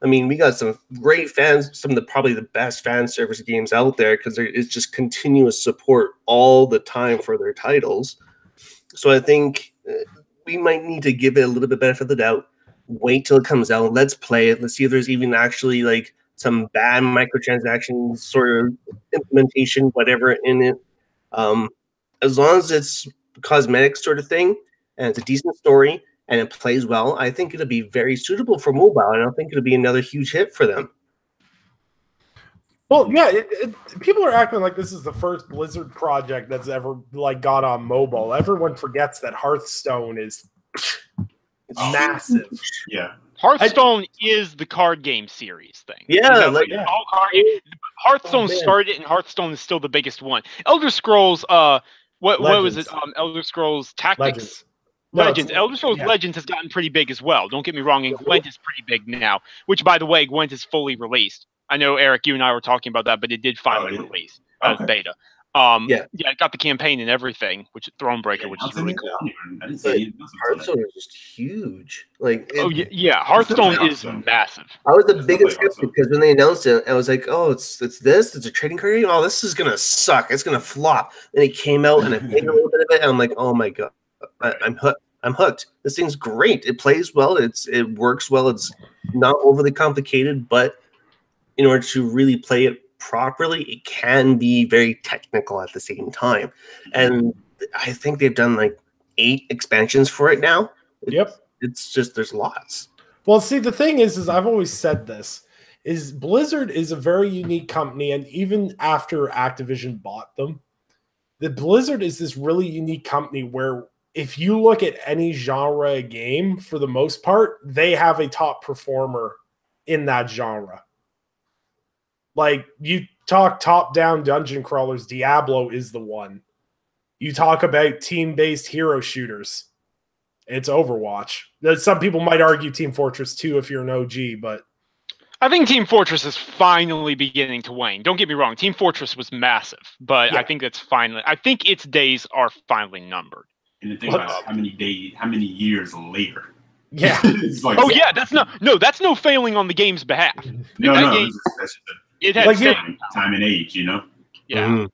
C: I mean, we got some great fans, some of the probably the best fan service games out there, because there is just continuous support all the time for their titles. So I think we might need to give it a little bit benefit of the doubt. Wait till it comes out. Let's play it. Let's see if there's even actually like some bad microtransactions sort of implementation, whatever in it. As long as it's cosmetic sort of thing and it's a decent story and it plays well, I think it'll be very suitable for mobile, and I don't think it'll be another huge hit for them.
A: Well, yeah, people are acting like this is the first Blizzard project that's ever like got on mobile. Everyone forgets that Hearthstone is massive.
D: Yeah.
B: Hearthstone is the card game series thing.
C: Yeah,
B: all card game. Hearthstone started, and Hearthstone is still the biggest one. Elder Scrolls, what was it? Elder Scrolls Tactics. Legends. Elder Scrolls Legends has gotten pretty big as well. Don't get me wrong, and Gwent is pretty big now. Which, by the way, Gwent is fully released. I know, Eric, you and I were talking about that, but it did finally release as beta. It got the campaign and everything, which is Thronebreaker, which is really cool.
C: Hearthstone is just huge.
B: Hearthstone is massive.
C: I was the biggest skeptic because when they announced it, I was like, "Oh, it's a trading card game. Oh, this is gonna suck. It's gonna flop." Then it came out and I played a little bit of it, and I'm like, "Oh my god, I'm hooked. I'm hooked. This thing's great. It plays well. It works well. It's not overly complicated, but in order to really play it properly, it can be very technical at the same time." And I think they've done like 8 expansions for it now. It's just, there's lots.
A: Well, see, the thing is I've always said this, is Blizzard is a very unique company, and even after Activision bought them, the Blizzard is this really unique company where if you look at any genre game, for the most part, they have a top performer in that genre. Like, you talk top-down dungeon crawlers, Diablo is the one. You talk about team-based hero shooters, it's Overwatch. Some people might argue Team Fortress 2 if you're an OG, but
B: I think Team Fortress is finally beginning to wane. Don't get me wrong, Team Fortress was massive, but I think I think its days are finally numbered.
D: And the thing about how many years later.
A: Yeah.
B: That's no failing on the game's behalf. It had
D: like time and age, you know?
B: Yeah.
C: Mm-hmm.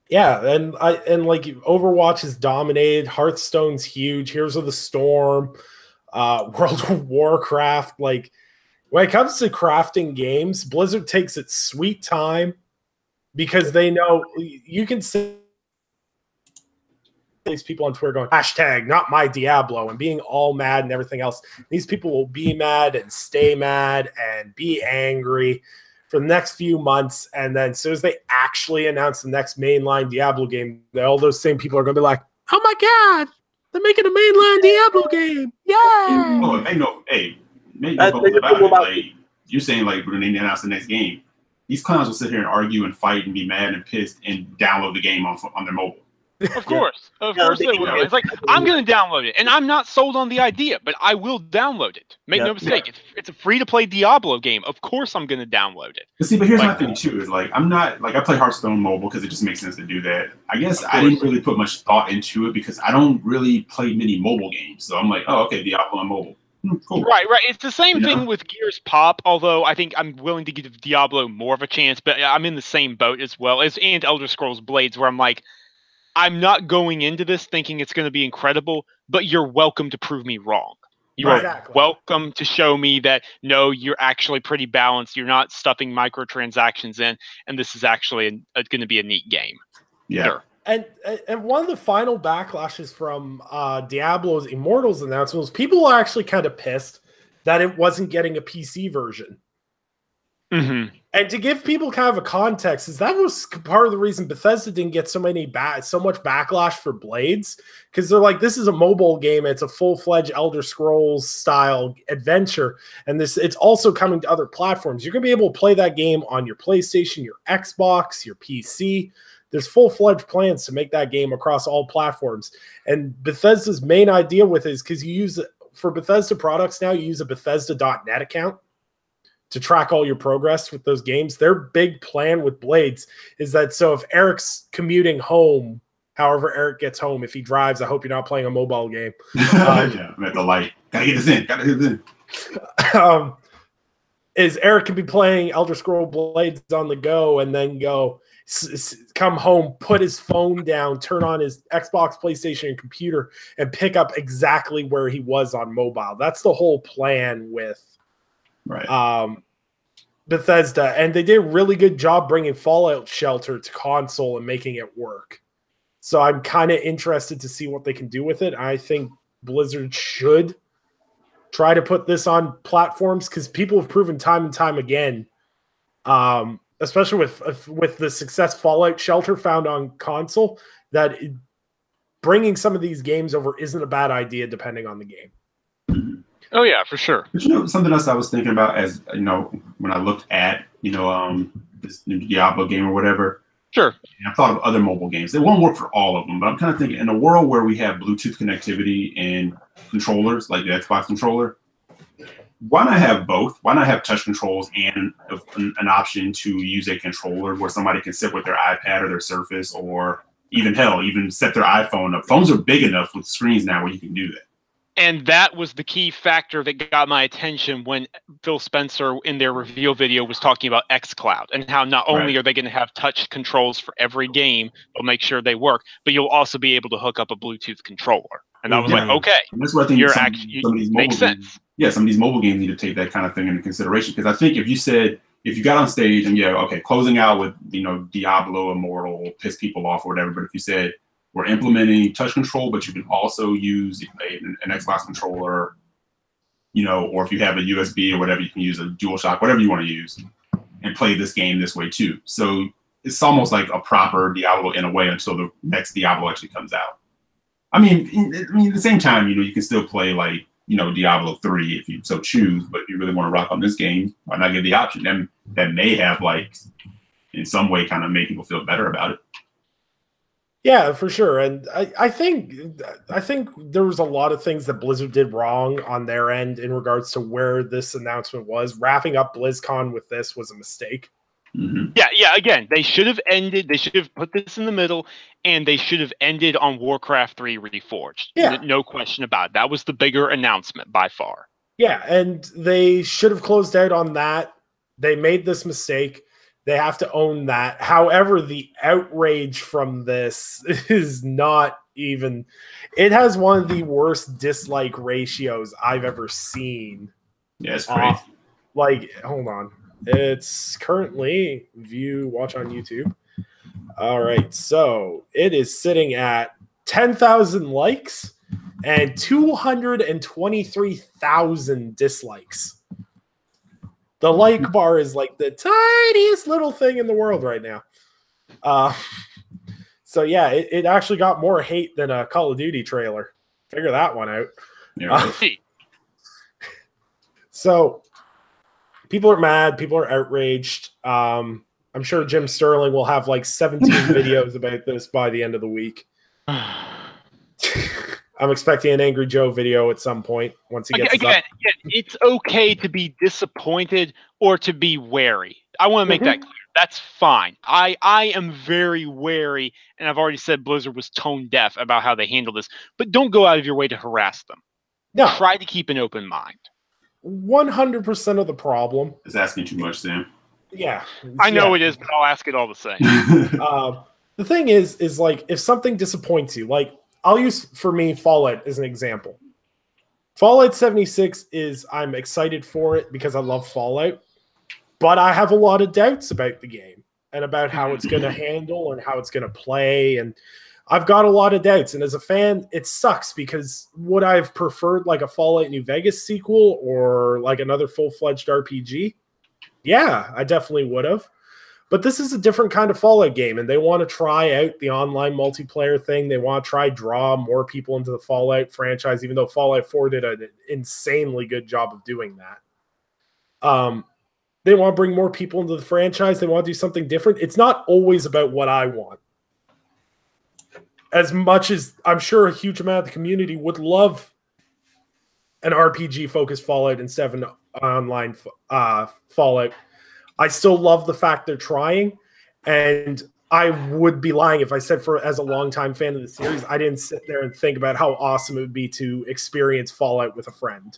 A: Yeah, and like Overwatch is dominated, Hearthstone's huge, Heroes of the Storm, World of Warcraft. Like, when it comes to crafting games, Blizzard takes its sweet time because they know you can see these people on Twitter going, hashtag not my Diablo, and being all mad and everything else. These people will be mad and stay mad and be angry for the next few months, and then as soon as they actually announce the next mainline Diablo game, all those same people are going to be like, oh my god, they're making a mainline Diablo game. Yeah.
D: Oh, they know. Hey, make no bones about it. Like, you're saying, like, when they announce the next game, these clowns will sit here and argue and fight and be mad and pissed and download the game on their mobile.
B: Of course
C: they
B: they
C: can
B: will.
C: get-
B: It's like I'm going to download it, and I'm not sold on the idea, but I will download it. Make no mistake, it's a free-to-play Diablo game. Of course, I'm going to download it.
D: But see, but here's
B: Like-
D: my thing too: is like I'm not like I play Hearthstone mobile because it just makes sense to do that. I guess
B: Of
D: I didn't
B: course.
D: really put much thought into it because I don't really play many mobile games. So I'm like, oh, okay, Diablo on mobile, cool.
B: Right. It's the same
D: You know?
B: thing with Gears Pop, although I think I'm willing to give Diablo more of a chance, but I'm in the same boat as well as and Elder Scrolls Blades, where I'm like, I'm not going into this thinking it's going to be incredible, but you're welcome to prove me wrong. You
A: Right.
B: are welcome to show me that, no, you're actually pretty balanced. You're not stuffing microtransactions in, and this is actually going to be a neat game.
D: Yeah.
B: Sure.
A: And one of the final backlashes from Diablo's Immortals announcement was people were actually kind of pissed that it wasn't getting a PC version.
B: Mm-hmm.
A: And to give people kind of a context, is that was part of the reason Bethesda didn't get so much backlash for Blades, because they're like, this is a mobile game, it's a full-fledged Elder Scrolls style adventure, and it's also coming to other platforms. You're gonna be able to play that game on your PlayStation, your Xbox, your PC. There's full-fledged plans to make that game across all platforms. And Bethesda's main idea with it is because for Bethesda products now, you use a Bethesda.net account to track all your progress with those games. Their big plan with Blades is that, so if Eric's commuting home, however Eric gets home, if he drives, I hope you're not playing a mobile game.
D: Yeah, I'm at the light. Gotta get this in.
A: Is Eric can be playing Elder Scroll Blades on the go and then come home, put his phone down, turn on his Xbox, PlayStation, and computer, and pick up exactly where he was on mobile. That's the whole plan with Bethesda, and they did a really good job bringing Fallout Shelter to console and making it work. So I'm kind of interested to see what they can do with it. I think Blizzard should try to put this on platforms, because people have proven time and time again, especially with the success Fallout Shelter found on console, that bringing some of these games over isn't a bad idea depending on the game.
B: Oh yeah, for sure.
D: But you know, something else I was thinking about, as you know, when I looked at this new Diablo game or whatever.
B: Sure.
D: I thought of other mobile games. They won't work for all of them, but I'm kind of thinking, in a world where we have Bluetooth connectivity and controllers, like the Xbox controller, why not have both? Why not have touch controls and an option to use a controller where somebody can sit with their iPad or their Surface, or even set their iPhone up? Phones are big enough with screens now where you can do that.
B: And that was the key factor that got my attention when Phil Spencer in their reveal video was talking about xCloud and how not only are they going to have touch controls for every game, they'll make sure they work, but you'll also be able to hook up a Bluetooth controller. And I was like, okay,
D: and that's what I think
B: you're
D: some of
B: makes
D: these mobile
B: sense.
D: Games, yeah, some of these mobile games need to take that kind of thing into consideration, because I think if you got on stage and closing out with Diablo Immortal piss people off or whatever, but if you said, we're implementing touch control, but you can also use an Xbox controller, or if you have a USB or whatever, you can use a DualShock, whatever you want to use, and play this game this way too. So it's almost like a proper Diablo in a way until the next Diablo actually comes out. I mean, at the same time, you can still play like, Diablo 3 if you so choose, but if you really want to rock on this game, why not give the option? And that may have in some way kind of make people feel better about it.
A: Yeah, for sure. And I think there was a lot of things that Blizzard did wrong on their end in regards to where this announcement was. Wrapping up BlizzCon with this was a mistake.
D: Mm-hmm.
B: Yeah. Again, they should have put this in the middle, and they should have ended on Warcraft 3 Reforged.
A: Yeah.
B: No question about it. That was the bigger announcement by far.
A: Yeah, and they should have closed out on that. They made this mistake. They have to own that. However, the outrage from this is not even... It has one of the worst dislike ratios I've ever seen.
D: Yeah, it's crazy.
A: Hold on. It's currently watch on YouTube. All right, so it is sitting at 10,000 likes and 223,000 dislikes. The like bar is like the tiniest little thing in the world right now. So yeah, it actually got more hate than a Call of Duty trailer. Figure that one out.
D: Yeah,
A: so people are mad. People are outraged. I'm sure Jim Sterling will have 17 videos about this by the end of the week. I'm expecting an Angry Joe video at some point once he gets
B: again, it's okay to be disappointed or to be wary. I want to make that clear. That's fine. I am very wary, and I've already said Blizzard was tone deaf about how they handle this. But don't go out of your way to harass them.
A: No.
B: Try to keep an open mind.
A: 100% of the problem.
D: It's asking too much, Sam.
A: Yeah.
B: I know it is, but I'll ask it all the same.
A: The thing is like, if something disappoints you, like, I'll use, for me, Fallout as an example. Fallout 76 I'm excited for it because I love Fallout, but I have a lot of doubts about the game and about how it's going to handle and how it's going to play, and I've got a lot of doubts. And as a fan, it sucks because would I have preferred like a Fallout New Vegas sequel or like another full-fledged RPG? Yeah, I definitely would have. But this is a different kind of Fallout game, and they want to try out the online multiplayer thing. They want to draw more people into the Fallout franchise, even though Fallout 4 did an insanely good job of doing that. They want to bring more people into the franchise. They want to do something different. It's not always about what I want. As much as I'm sure a huge amount of the community would love an RPG-focused Fallout instead of an online Fallout, I still love the fact they're trying, and I would be lying if I said, as a longtime fan of the series, I didn't sit there and think about how awesome it would be to experience Fallout with a friend.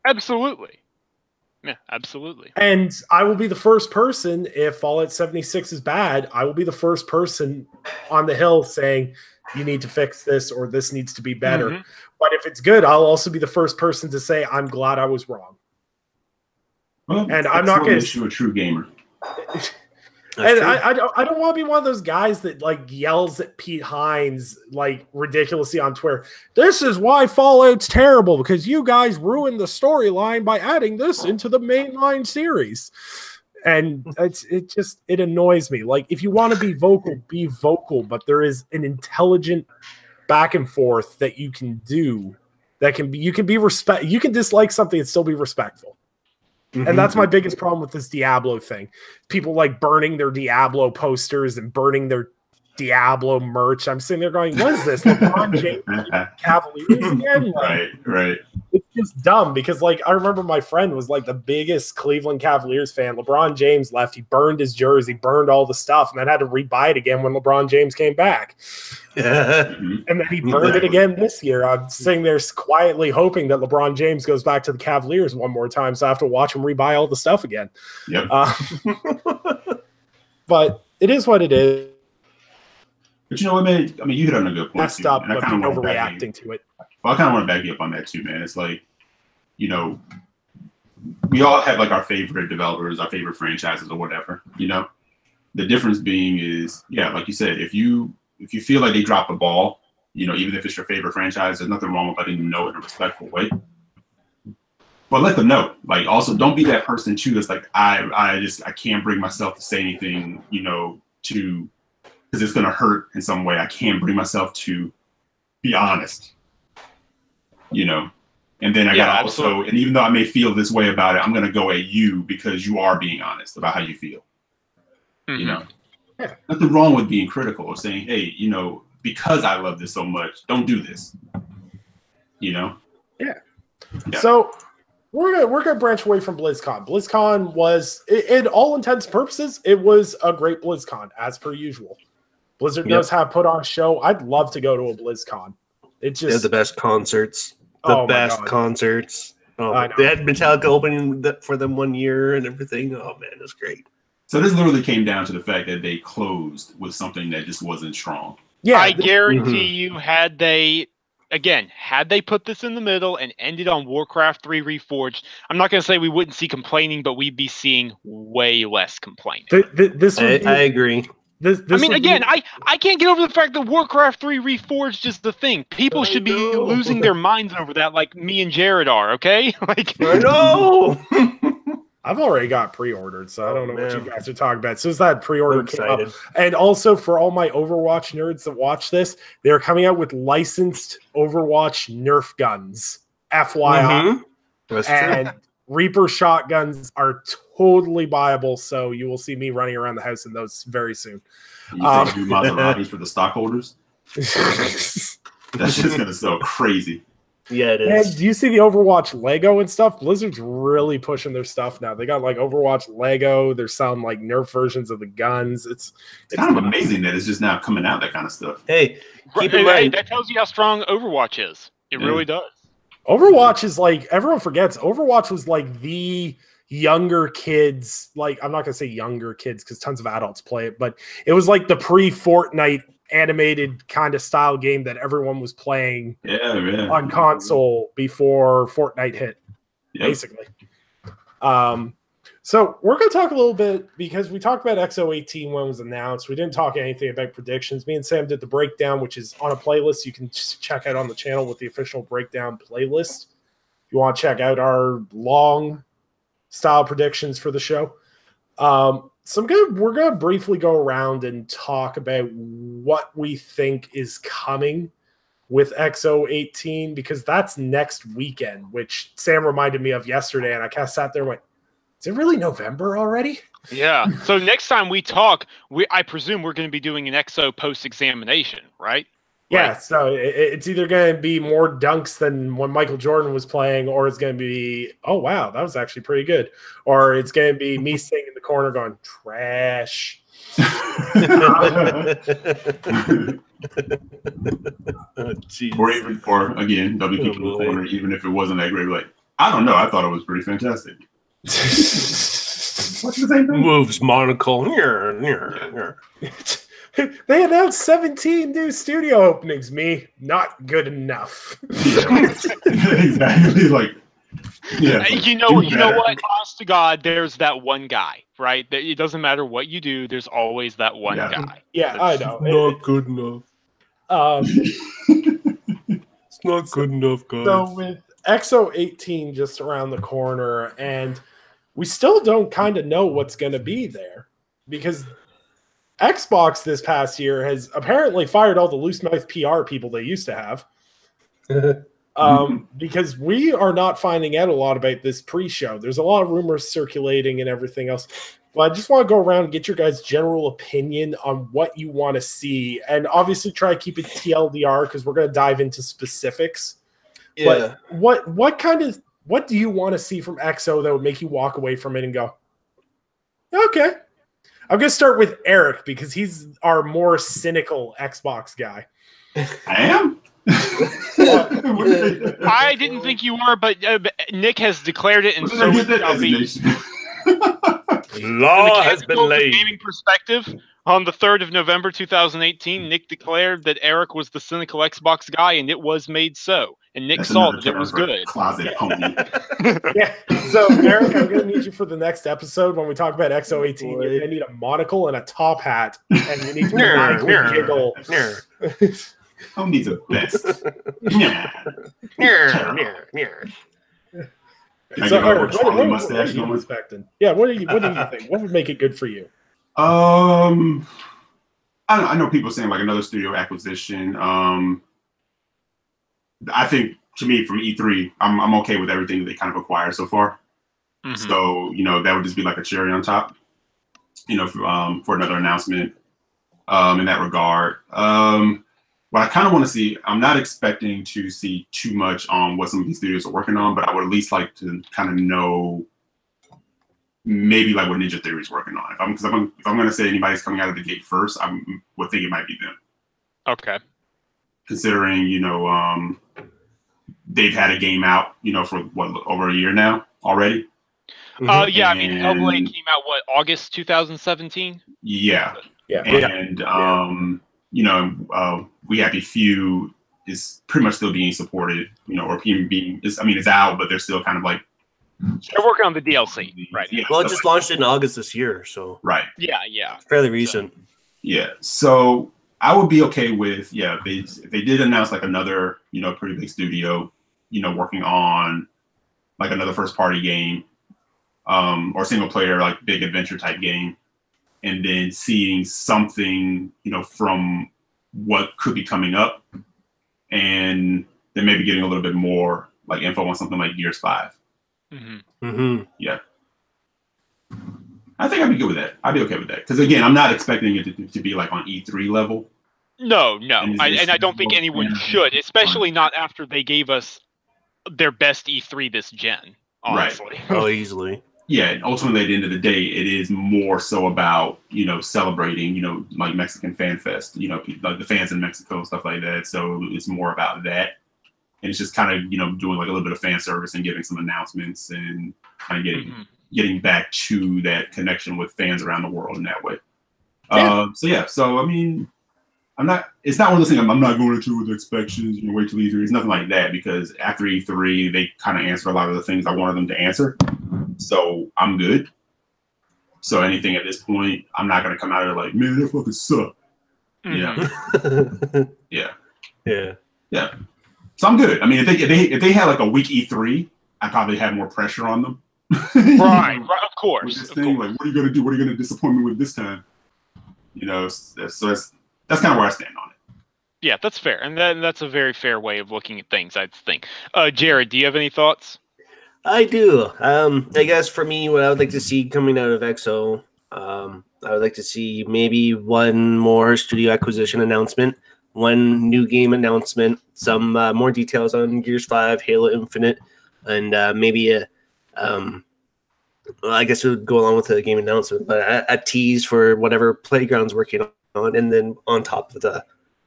B: Absolutely. Yeah, absolutely.
A: And I will be the first person, if Fallout 76 is bad, I will be the first person on the hill saying, you need to fix this or this needs to be better. But if it's good, I'll also be the first person to say, I'm glad I was wrong.
D: Well,
A: and I'm not going to
D: show a true gamer.
A: And I don't want to be one of those guys that like yells at Pete Hines like ridiculously on Twitter. This is why Fallout's terrible because you guys ruined the storyline by adding this into the mainline series. And it annoys me. Like, if you want to be vocal, but there is an intelligent back and forth that you can do that can be, you can dislike something and still be respectful. And that's my biggest problem with this Diablo thing. People like burning their Diablo posters and burning their Diablo merch. I'm sitting there going, what is this? LeBron James Cavaliers again? Like,
D: right.
A: It's just dumb because, like, I remember my friend was like the biggest Cleveland Cavaliers fan. LeBron James left. He burned his jersey, burned all the stuff, and then had to rebuy it again when LeBron James came back. And then he burned it again this year. I'm sitting there quietly hoping that LeBron James goes back to the Cavaliers one more time, so I have to watch him rebuy all the stuff again.
D: Yep.
A: But it is what it is.
D: But you know what, man? I mean, you hit on a good point.
A: Messed up, but being overreacting to it.
D: Well, I kind of want to back you up on that too, man. It's like, you know, we all have like our favorite developers, our favorite franchises or whatever, you know? The difference being is, yeah, like you said, if you feel like they dropped the ball, you know, even if it's your favorite franchise, there's nothing wrong with letting them know in a respectful way. But let them know. Like, also, don't be that person too that's like, I can't bring myself to say anything, you know, because it's going to hurt in some way. I can't bring myself to be honest, you know? And then I got to also, and even though I may feel this way about it, I'm going to go at you because you are being honest about how you feel, you know? Yeah. Nothing wrong with being critical or saying, hey, you know, because I love this so much, don't do this, you know?
A: Yeah. So we're gonna branch away from BlizzCon. BlizzCon was, in all intents and purposes, it was a great BlizzCon, as per usual. Blizzard knows how to put on a show. I'd love to go to a BlizzCon. It just,
C: they had the best concerts. Concerts. Oh, they had Metallica opening for them one year and everything. Oh man, it's great.
D: So this literally came down to the fact that they closed with something that just wasn't strong.
B: Yeah, I guarantee you, had they put this in the middle and ended on Warcraft 3 Reforged, I'm not going to say we wouldn't see complaining, but we'd be seeing way less complaining.
C: I agree.
B: I can't get over the fact that Warcraft 3 Reforged is the thing. People should be losing their minds over that, like me and Jared are. Okay, like
C: I know.
A: I've already got pre-ordered, so I don't know what you guys are talking about. So as that pre-order came up, and also for all my Overwatch nerds that watch this, they're coming out with licensed Overwatch Nerf guns. FYI,
C: That's
A: and
C: true.
A: Reaper shotguns are totally buyable, so you will see me running around the house in those very soon.
D: You think do Maseratis for the stockholders? That's just gonna sell crazy.
C: Yeah, it
A: And
C: is.
A: do you see the Overwatch Lego and stuff? Blizzard's really pushing their stuff now. They got like Overwatch Lego. There's some like Nerf versions of the guns. It's
D: kind of amazing that it's just now coming out, that kind of stuff.
C: Hey, keep in mind.
B: That tells you how strong Overwatch is. It really does.
A: Overwatch is like, everyone forgets, Overwatch was like the younger kids, like, I'm not gonna say younger kids because tons of adults play it, but it was like the pre-Fortnite animated kind of style game that everyone was playing on console before Fortnite hit, basically. So we're going to talk a little bit, because we talked about X018 when it was announced. We didn't talk anything about predictions. Me and Sam did the breakdown, which is on a playlist you can check out on the channel with the official breakdown playlist. If you want to check out our long style predictions for the show. So we're going to briefly go around and talk about what we think is coming with X018, because that's next weekend, which Sam reminded me of yesterday, and I kind of sat there and went, is it really November already?
B: Yeah. So next time we talk, I presume we're going to be doing an XO post-examination, right?
A: Yeah,
B: Right.
A: so it's either going to be more dunks than when Michael Jordan was playing, or it's going to be, oh, wow, that was actually pretty good. Or it's going to be me sitting in the corner going, trash.
D: Or again, W keep in the corner, even if it wasn't that great. Like, I don't know. I thought it was pretty fantastic. What's the same thing?
C: Moves monocle.
A: They announced 17 new studio openings. Me, not good enough.
D: Exactly. Like, yeah.
B: You know what? Honest to God, there's that one guy, right? That it doesn't matter what you do. There's always that one guy.
A: Yeah, I know.
C: Not good enough. It's not good enough, guys.
A: So with X018 just around the corner, and we still don't kind of know what's going to be there, because Xbox this past year has apparently fired all the loose mouth PR people they used to have. Because we are not finding out a lot about this pre-show. There's a lot of rumors circulating and everything else. But I just want to go around and get your guys' general opinion on what you want to see. And obviously try to keep it TLDR, because we're going to dive into specifics.
C: Yeah.
A: But what do you want to see from XO that would make you walk away from it and go, okay. I'm going to start with Eric, because he's our more cynical Xbox guy.
D: I am?
B: I didn't think you were, but Nick has declared it, and so shall be.
C: Law has been laid.
B: Gaming perspective, on the 3rd of November 2018, Nick declared that Eric was the cynical Xbox guy, and it was made so. And Nick saw that it was good.
D: Closet pony.
A: Yeah. So, Eric, I'm going to need you for the next episode when we talk about X018. You're going to need a monocle and a top hat, and you need to maniacally giggle.
D: Who needs a vest?
A: So, Eric, what are you expecting? Yeah, what do you think? What would make it good for you?
D: I know people saying like another studio acquisition. I think, to me, from E3, I'm okay with everything that they kind of acquired so far. Mm-hmm. So, that would just be like a cherry on top, for another announcement in that regard. What I kind of want to see, I'm not expecting to see too much on what some of these studios are working on, but I would at least like to kind of know maybe like what Ninja Theory is working on. If I'm going to say anybody's coming out of the gate first, I would think it might be them.
B: Okay.
D: Considering, they've had a game out, for over a year now already.
B: Yeah, I mean, Hellblade came out, August 2017?
D: Yeah.
A: Yeah.
D: And, We Happy Few is pretty much still being supported, or it's out, but they're still kind of like.
B: They're working on the DLC, right?
D: Yeah,
C: well, it just launched in August this year, so.
D: Right.
B: Yeah.
C: Fairly recent.
D: Yeah. So I would be okay with, they did announce like another, pretty big studio, working on like another first party game, or single player, like big adventure type game. And then seeing something, from what could be coming up, and then maybe getting a little bit more like info on something like Gears 5.
B: Mm-hmm. Mm-hmm.
D: Yeah. I think I'd be good with that. I'd be okay with that. Because again, I'm not expecting it to be like on E3 level.
B: No.
D: And
B: I don't think anyone should, especially not after they gave us their best E3 this gen, honestly.
C: Right. Oh, easily.
D: Yeah, and ultimately at the end of the day, it is more so about, celebrating, like Mexican Fan Fest, like the fans in Mexico and stuff like that. So it's more about that. And it's just kind of, doing like a little bit of fan service and giving some announcements and kind of getting back to that connection with fans around the world in that way. So I mean, it's not one of those things I'm not going into with expectations, wait till E3. It's nothing like that, because after E3, they kind of answered a lot of the things I wanted them to answer. So I'm good. So anything at this point, I'm not going to come out of like, man, that fucking suck. Yeah. So I'm good. I mean, if they had like a weak E3, I'd probably have more pressure on them.
B: Right, of course.
D: With this thing, like, what are you going to do? What are you going to disappoint me with this time? So that's kind of where I stand on it.
B: Yeah, that's fair. And that's a very fair way of looking at things, I think. Jared, do you have any thoughts?
C: I do. I guess for me, what I would like to see coming out of XO, I would like to see maybe one more studio acquisition announcement, one new game announcement, some more details on Gears 5, Halo Infinite, and maybe I guess it would go along with the game announcement, but a tease for whatever Playground's working on, and then on top of the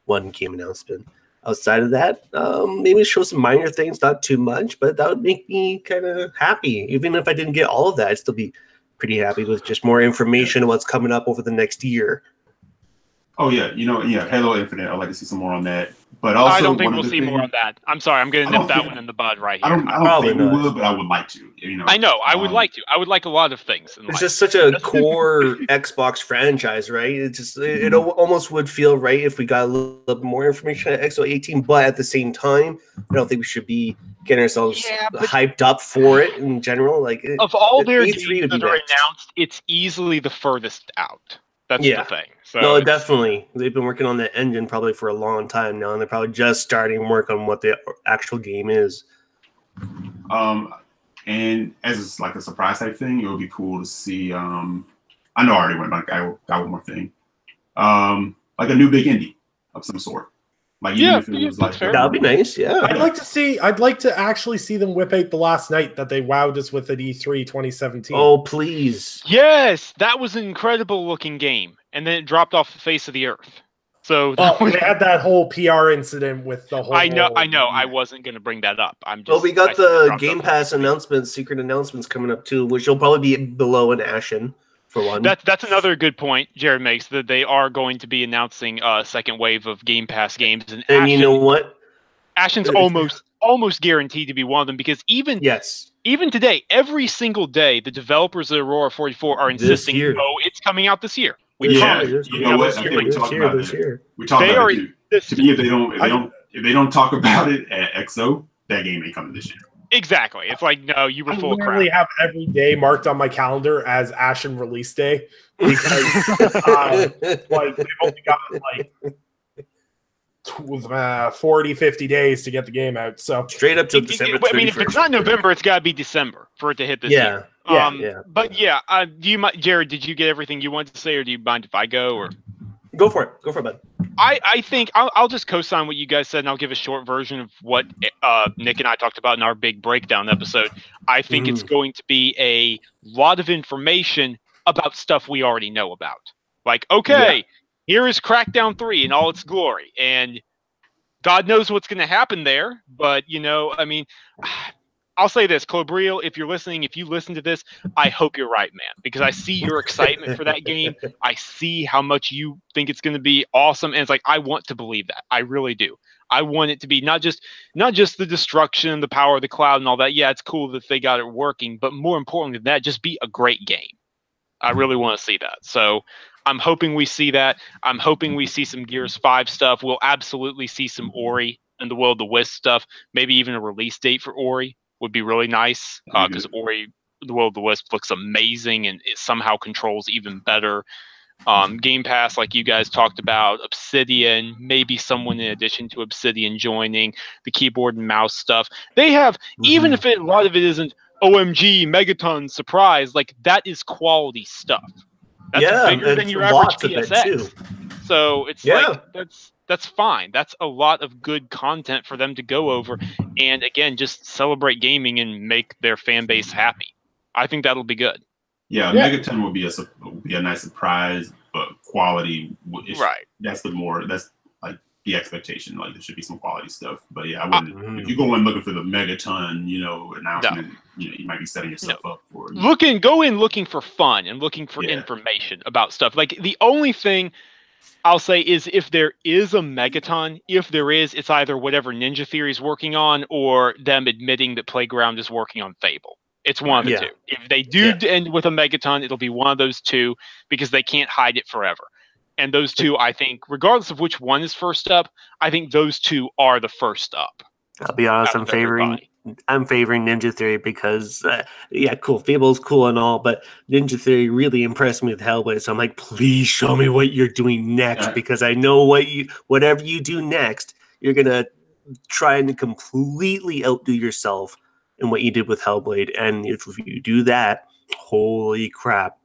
C: one game announcement. Outside of that, maybe show some minor things, not too much, but that would make me kind of happy. Even if I didn't get all of that, I'd still be pretty happy with just more information on what's coming up over the next year.
D: Oh yeah, Halo Infinite. I'd like to see some more on that. But also,
B: I don't think we'll see more on that. I'm sorry, I'm going to nip that one in the bud right here.
D: I don't think we would, but I would like to.
B: I know, I would like to. I would like a lot of things.
C: It's just such a core Xbox franchise, right? It almost would feel right if we got a little bit more information at X018, but at the same time, I don't think we should be getting ourselves hyped up for it in general. Like,
B: of all their games that are announced, it's easily the furthest out. That's the thing. So
C: no, definitely. They've been working on that engine probably for a long time now, and they're probably just starting work on what the actual game is.
D: And as like a surprise type thing, it would be cool to see. I know I already went, but I got one more thing. Like a new big indie of some sort. Like if it was like
C: that'd be nice. Yeah,
A: I'd like to actually see them whip out The Last Night that they wowed us with at E3 2017.
C: Oh please!
B: Yes, that was an incredible looking game, and then it dropped off the face of the earth. So
A: they had that whole PR incident with the whole.
B: I know. I wasn't going to bring that up.
C: Well, we got the Game Pass announcements, secret announcements coming up too, which will probably be below an Ashen. For one.
B: That's another good point Jared makes, that they are going to be announcing a second wave of Game Pass games, and Ashen,
C: you know what?
B: Ashen's almost guaranteed to be one of them, because even today, every single day, the developers of Aurora 44 are insisting, "Oh, it's coming out this year."
D: You know what? I think we talked about it. We talked about it too. To me, if they don't talk about it at XO, that game ain't coming this year.
B: Exactly. It's like, no, you were full of crap.
A: I literally have every day marked on my calendar as Ashen release day, because like they've only got like 40, 50 days to get the game out. So
C: straight up to December.
B: I mean, if it's not November, it's got to be December for it to hit this year. But yeah, do you mind, Jared? Did you get everything you wanted to say, or do you mind if I go? Or
C: go for it, bud.
B: I think I'll just co-sign what you guys said, and I'll give a short version of what Nick and I talked about in our big breakdown episode. I think it's going to be a lot of information about stuff we already know about. Like, here is Crackdown 3 in all its glory, and God knows what's going to happen there. But, I mean, I'll say this, Clobril, if you're listening, if you listen to this, I hope you're right, man, because I see your excitement for that game. I see how much you think it's going to be awesome, and it's like, I want to believe that. I really do. I want it to be not just the destruction, the power of the cloud and all that. Yeah, it's cool that they got it working, but more importantly than that, just be a great game. I really want to see that. So I'm hoping we see that. I'm hoping we see some Gears 5 stuff. We'll absolutely see some Ori and the Will of the Wisp stuff, maybe even a release date for Ori. Would be really nice, because Ori, the Will of the Wisp, looks amazing, and it somehow controls even better. Game Pass, like you guys talked about, Obsidian, maybe someone in addition to Obsidian joining, the keyboard and mouse stuff. They have, even if a lot of it isn't OMG, Megaton, surprise, like that is quality stuff. That's bigger than your average PSX. So it's like, That's fine. That's a lot of good content for them to go over, and again, just celebrate gaming and make their fan base happy. I think that'll be good.
D: Yeah, Megaton would be a nice surprise, but quality
B: right.
D: That's like the expectation. Like there should be some quality stuff. But yeah, I wouldn't. If you go in looking for the Megaton, announcement, you might be setting yourself up for
B: go in looking for fun and looking for information about stuff. Like the only thing I'll say is if there is a Megaton, if there is, it's either whatever Ninja Theory is working on or them admitting that Playground is working on Fable. It's one of the two. If they do end with a Megaton, it'll be one of those two because they can't hide it forever. And those two, I think, regardless of which one is first up, I think those two are the first up.
C: I'll be honest, I'm favoring Ninja Theory because, cool, Fable's cool and all, but Ninja Theory really impressed me with Hellblade. So I'm like, please show me what you're doing next because I know whatever you do next, you're gonna try and completely outdo yourself in what you did with Hellblade. And if you do that, holy crap,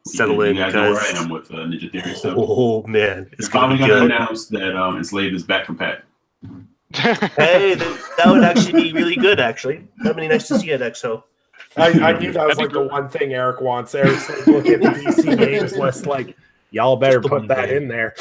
C: settle in.
D: You guys know where I am with Ninja Theory stuff.
C: Oh man,
D: it's finally gonna announce that Enslaved is back from Pat.
C: Hey, that would actually be really good, actually. That'd be nice to see at XO.
A: I knew that was like the one thing Eric wants. Eric's like looking at the DC games list like, y'all better put that in there.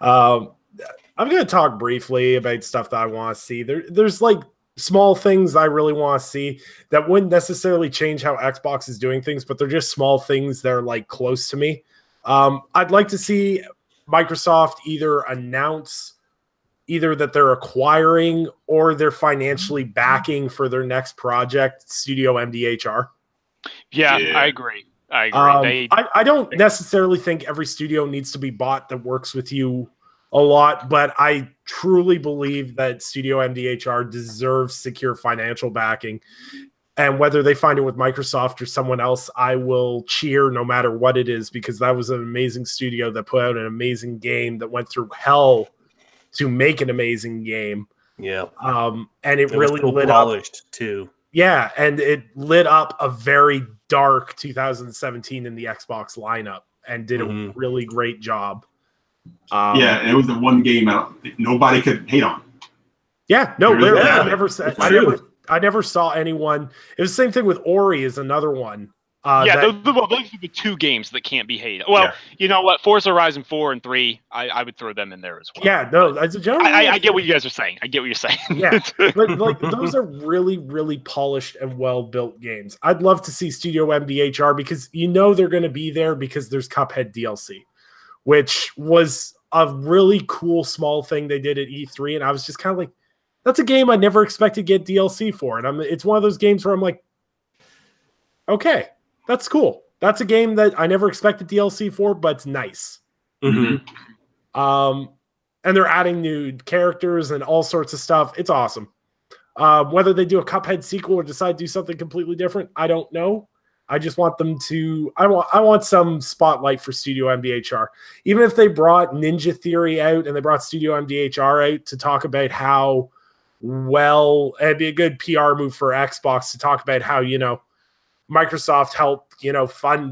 A: I'm going to talk briefly about stuff that I want to see. There's like small things I really want to see that wouldn't necessarily change how Xbox is doing things, but they're just small things that are like close to me. I'd like to see Microsoft either announce either that they're acquiring or they're financially backing for their next project, Studio MDHR.
B: Yeah. I agree.
A: I don't necessarily think every studio needs to be bought that works with you a lot, but I truly believe that Studio MDHR deserves secure financial backing. And whether they find it with Microsoft or someone else, I will cheer no matter what it is, because that was an amazing studio that put out an amazing game that went through hell to make an amazing game.
C: Yeah.
A: And it really lit
C: polished
A: up
C: too.
A: Yeah, and it lit up a very dark 2017 in the Xbox lineup and did a really great job.
D: And it was the one game nobody could hate on.
A: Yeah, no, I never said. I never saw anyone. It was the same thing with Ori is another one.
B: Those are the two games that can't be hated. Well, you know what? Forza Horizon 4 and 3, I would throw them in there as well.
A: Yeah, no, as a general,
B: I get what you guys are saying. I get what you're saying.
A: Yeah, but like those are really, really polished and well-built games. I'd love to see Studio MDHR because they're going to be there because there's Cuphead DLC, which was a really cool small thing they did at E3, and I was just kind of like, that's a game I never expected to get DLC for. And it's one of those games where I'm like, okay, that's cool. That's a game that I never expected DLC for, but it's nice.
C: Mm-hmm.
A: And they're adding new characters and all sorts of stuff. It's awesome. Whether they do a Cuphead sequel or decide to do something completely different, I don't know. I just want them to. I want some spotlight for Studio MDHR. Even if they brought Ninja Theory out and they brought Studio MDHR out to talk about how it'd be a good PR move for Xbox to talk about how Microsoft helped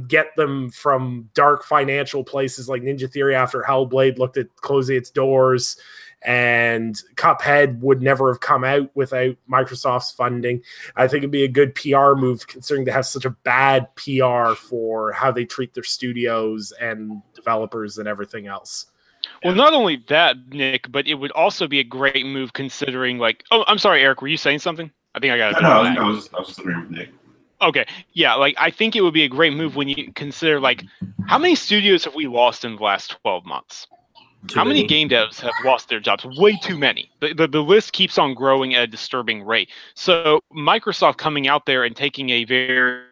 A: get them from dark financial places like Ninja Theory after Hellblade looked at closing its doors, and Cuphead would never have come out without Microsoft's funding. I think it'd be a good PR move considering they have such a bad PR for how they treat their studios and developers and everything else.
B: Well, not only that, Nick, but it would also be a great move considering I'm sorry, Eric, were you saying something? I think I got it.
D: No, I was just agreeing with Nick.
B: Okay. Yeah, I think it would be a great move when you consider how many studios have we lost in the last 12 months? How many game devs have lost their jobs? Way too many. The list keeps on growing at a disturbing rate. So Microsoft coming out there and taking a very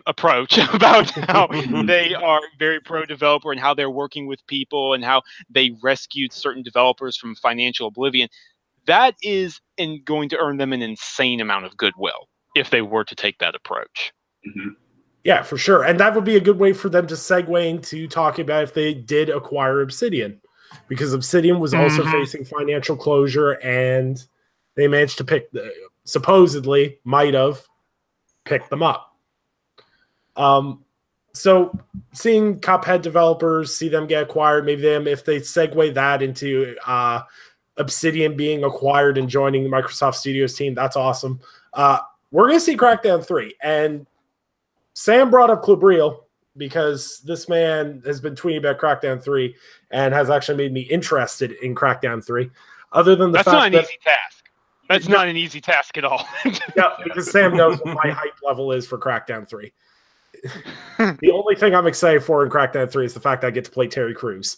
B: approach about how they are very pro-developer and how they're working with people and how they rescued certain developers from financial oblivion, that is going to earn them an insane amount of goodwill if they were to take that approach.
D: Mm-hmm.
A: Yeah, for sure. And that would be a good way for them to segue into talking about if they did acquire Obsidian, because Obsidian was also facing financial closure and they managed to supposedly might have picked them up. So seeing Cuphead developers, see them get acquired, maybe them if they segue that into Obsidian being acquired and joining the Microsoft Studios team, that's awesome. We're going to see Crackdown 3. And Sam brought up Clubriel because this man has been tweeting about Crackdown 3 and has actually made me interested in Crackdown 3. Other than the
B: That's
A: fact
B: not an
A: that,
B: easy task. That's not an easy task at all.
A: yeah, because Sam knows what my hype level is for Crackdown 3. The only thing I'm excited for in Crackdown 3 is the fact that I get to play Terry Crews.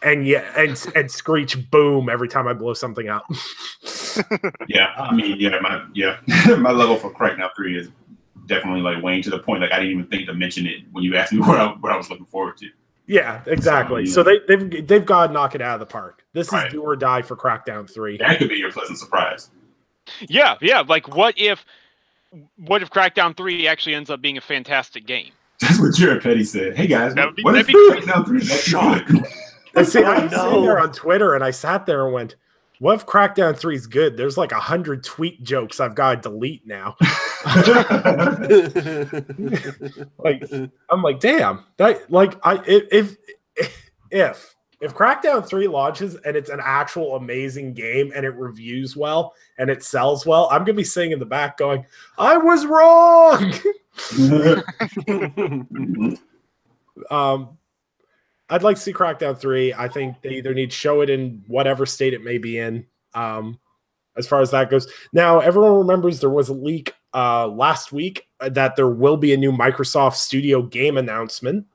A: And and screech boom every time I blow something up.
D: Yeah, I mean, my level for Crackdown 3 is definitely like weighing to the point like I didn't even think to mention it when you asked me what I was looking forward to.
A: Yeah, exactly. So they've got to knock it out of the park. This is do or die for Crackdown 3.
D: That could be your pleasant surprise.
B: Yeah. Like, what if Crackdown 3 actually ends up being a fantastic game?
D: That's what Jared Petty said. Hey guys, what if Crackdown 3 is actually good?
A: And see, I was sitting there on Twitter and I sat there and went, what if Crackdown 3 is good? There's like 100 tweet jokes I've got to delete now. Like, I'm like, damn. That like if Crackdown 3 launches and it's an actual amazing game and it reviews well and it sells well, I'm gonna be sitting in the back going, I was wrong. I'd like to see Crackdown 3. I think they either need to show it in whatever state it may be in, as far as that goes. Now, everyone remembers there was a leak last week that there will be a new Microsoft Studio game announcement.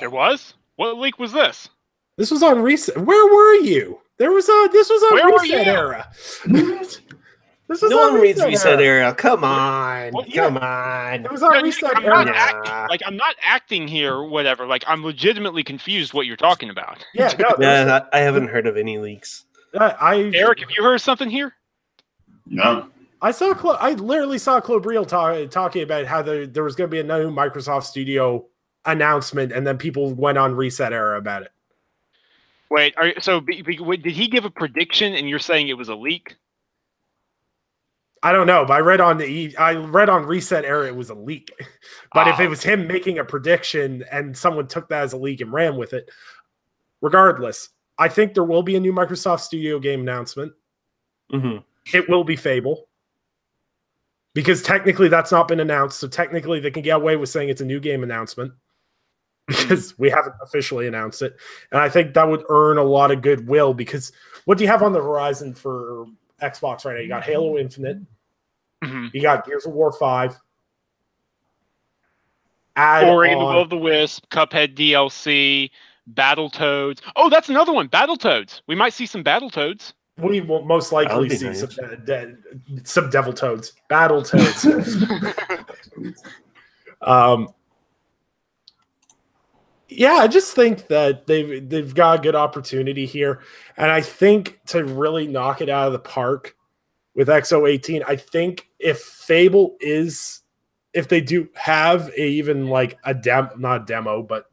B: There was? What leak was this?
A: This was on Reset. Where were you? This was on
B: Where
A: Reset era. This was
C: No
A: on
C: one reads
A: Reset
C: Reset
A: era.
C: era. Come on.
B: Well,
C: Come on.
A: It was on Reset
B: I'm
A: era.
B: not acting, like, I'm not acting here or whatever. Like, I'm legitimately confused what you're talking about.
A: Yeah, no,
C: Yeah, I haven't heard of any leaks.
B: Eric, have you heard something here?
D: No.
A: I literally saw Clubriel talking about how there was going to be a new Microsoft Studio announcement, and then people went on Reset era about it.
B: Wait, did he give a prediction and you're saying it was a leak?
A: I don't know, but I read on Reset era it was a leak. But if it was him making a prediction and someone took that as a leak and ran with it, regardless, I think there will be a new Microsoft Studio game announcement.
C: Mm-hmm.
A: It will be Fable. Because technically that's not been announced, so technically they can get away with saying it's a new game announcement because we haven't officially announced it. And I think that would earn a lot of goodwill because what do you have on the horizon for Xbox right now? You got Halo Infinite.
B: Mm-hmm.
A: You got Gears of War 5.
B: Ori and the Will of the Wisp, Cuphead DLC, Battletoads. Oh, that's another one, Battletoads. We might see some Battletoads.
A: We will most likely see
C: nice.
A: some Devil Toads. Battletoads. Yeah, I just think that they've got a good opportunity here. And I think to really knock it out of the park with X018, I think if they do have not a demo, but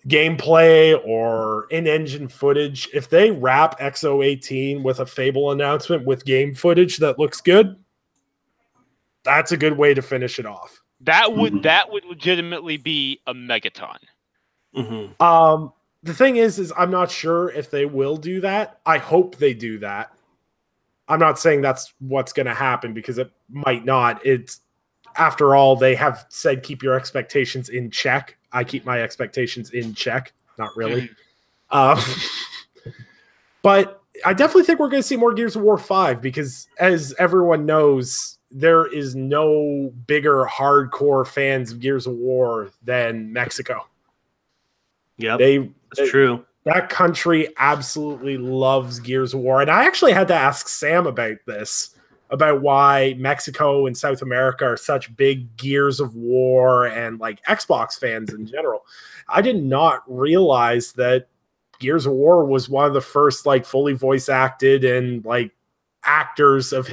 A: gameplay or in-engine footage, if they wrap X018 with a Fable announcement with game footage that looks good, that's a good way to finish it off.
B: That would legitimately be a megaton.
C: Mm-hmm.
A: The thing is I'm not sure if they will do that. I hope they do that. I'm not saying that's what's going to happen because it might not. It's after all, they have said keep your expectations in check. I keep my expectations in check. Not really. But I definitely think we're going to see more Gears of War 5 because as everyone knows, there is no bigger hardcore fans of Gears of War than Mexico.
C: Yep, that's true.
A: That country absolutely loves Gears of War. And I actually had to ask Sam about this, about why Mexico and South America are such big Gears of War and like Xbox fans in general. I did not realize that Gears of War was one of the first like fully voice acted and like actors of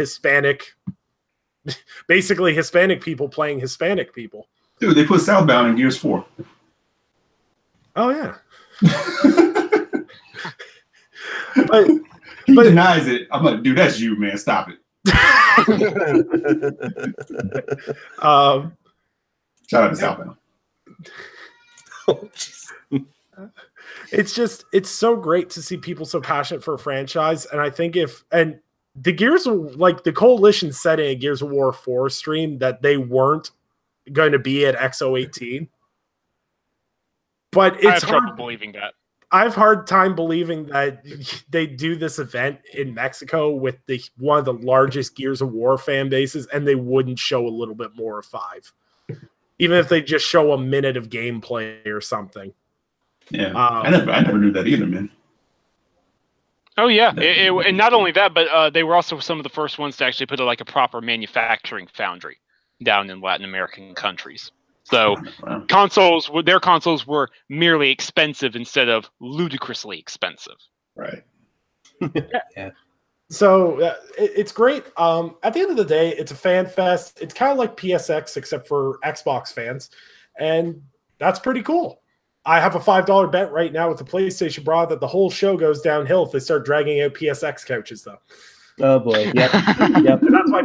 A: basically Hispanic people playing Hispanic people.
D: Dude, they put Southbound in Gears 4.
A: Oh yeah.
D: He denies it. I'm like, dude, that's you, man. Stop it. Shout out to Southbound.
C: Oh,
A: it's so great to see people so passionate for a franchise. And I think the the Coalition said in a Gears of War 4 stream that they weren't going to be at X018. But
B: I have trouble believing that.
A: I have hard time believing that they do this event in Mexico with one of the largest Gears of War fan bases, and they wouldn't show a little bit more of 5, even if they just show a minute of gameplay or something.
D: Yeah, I never knew that either, man.
B: Oh yeah, and not only that, but they were also some of the first ones to actually put a proper manufacturing foundry down in Latin American countries. So their consoles were merely expensive instead of ludicrously expensive.
D: Right.
C: Yeah.
A: So it's great. At the end of the day, it's a fan fest. It's kind of like PSX, except for Xbox fans. And that's pretty cool. I have a $5 bet right now with the PlayStation Bra that the whole show goes downhill if they start dragging out PSX couches, though.
E: Oh, boy. Yep. Yep.
A: And that's why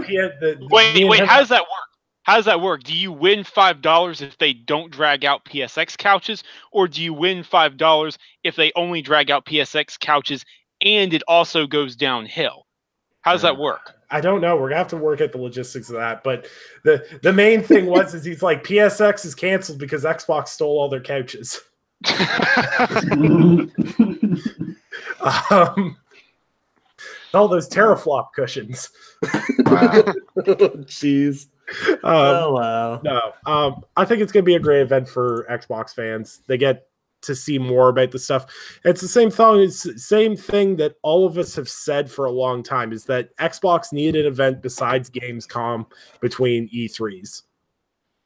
B: Wait, how does that work? How does that work? Do you win $5 if they don't drag out PSX couches, or do you win $5 if they only drag out PSX couches and it also goes downhill? How does that work?
A: I don't know. We're gonna have to work at the logistics of that. But the main thing is he's like, PSX is canceled because Xbox stole all their couches. All those teraflop cushions.
C: Wow. Jeez. Oh wow!
A: No, I think it's going to be a great event for Xbox fans. They get to see more about the stuff. It's the same thing. It's the same thing that all of us have said for a long time: is that Xbox needed an event besides Gamescom between E3s,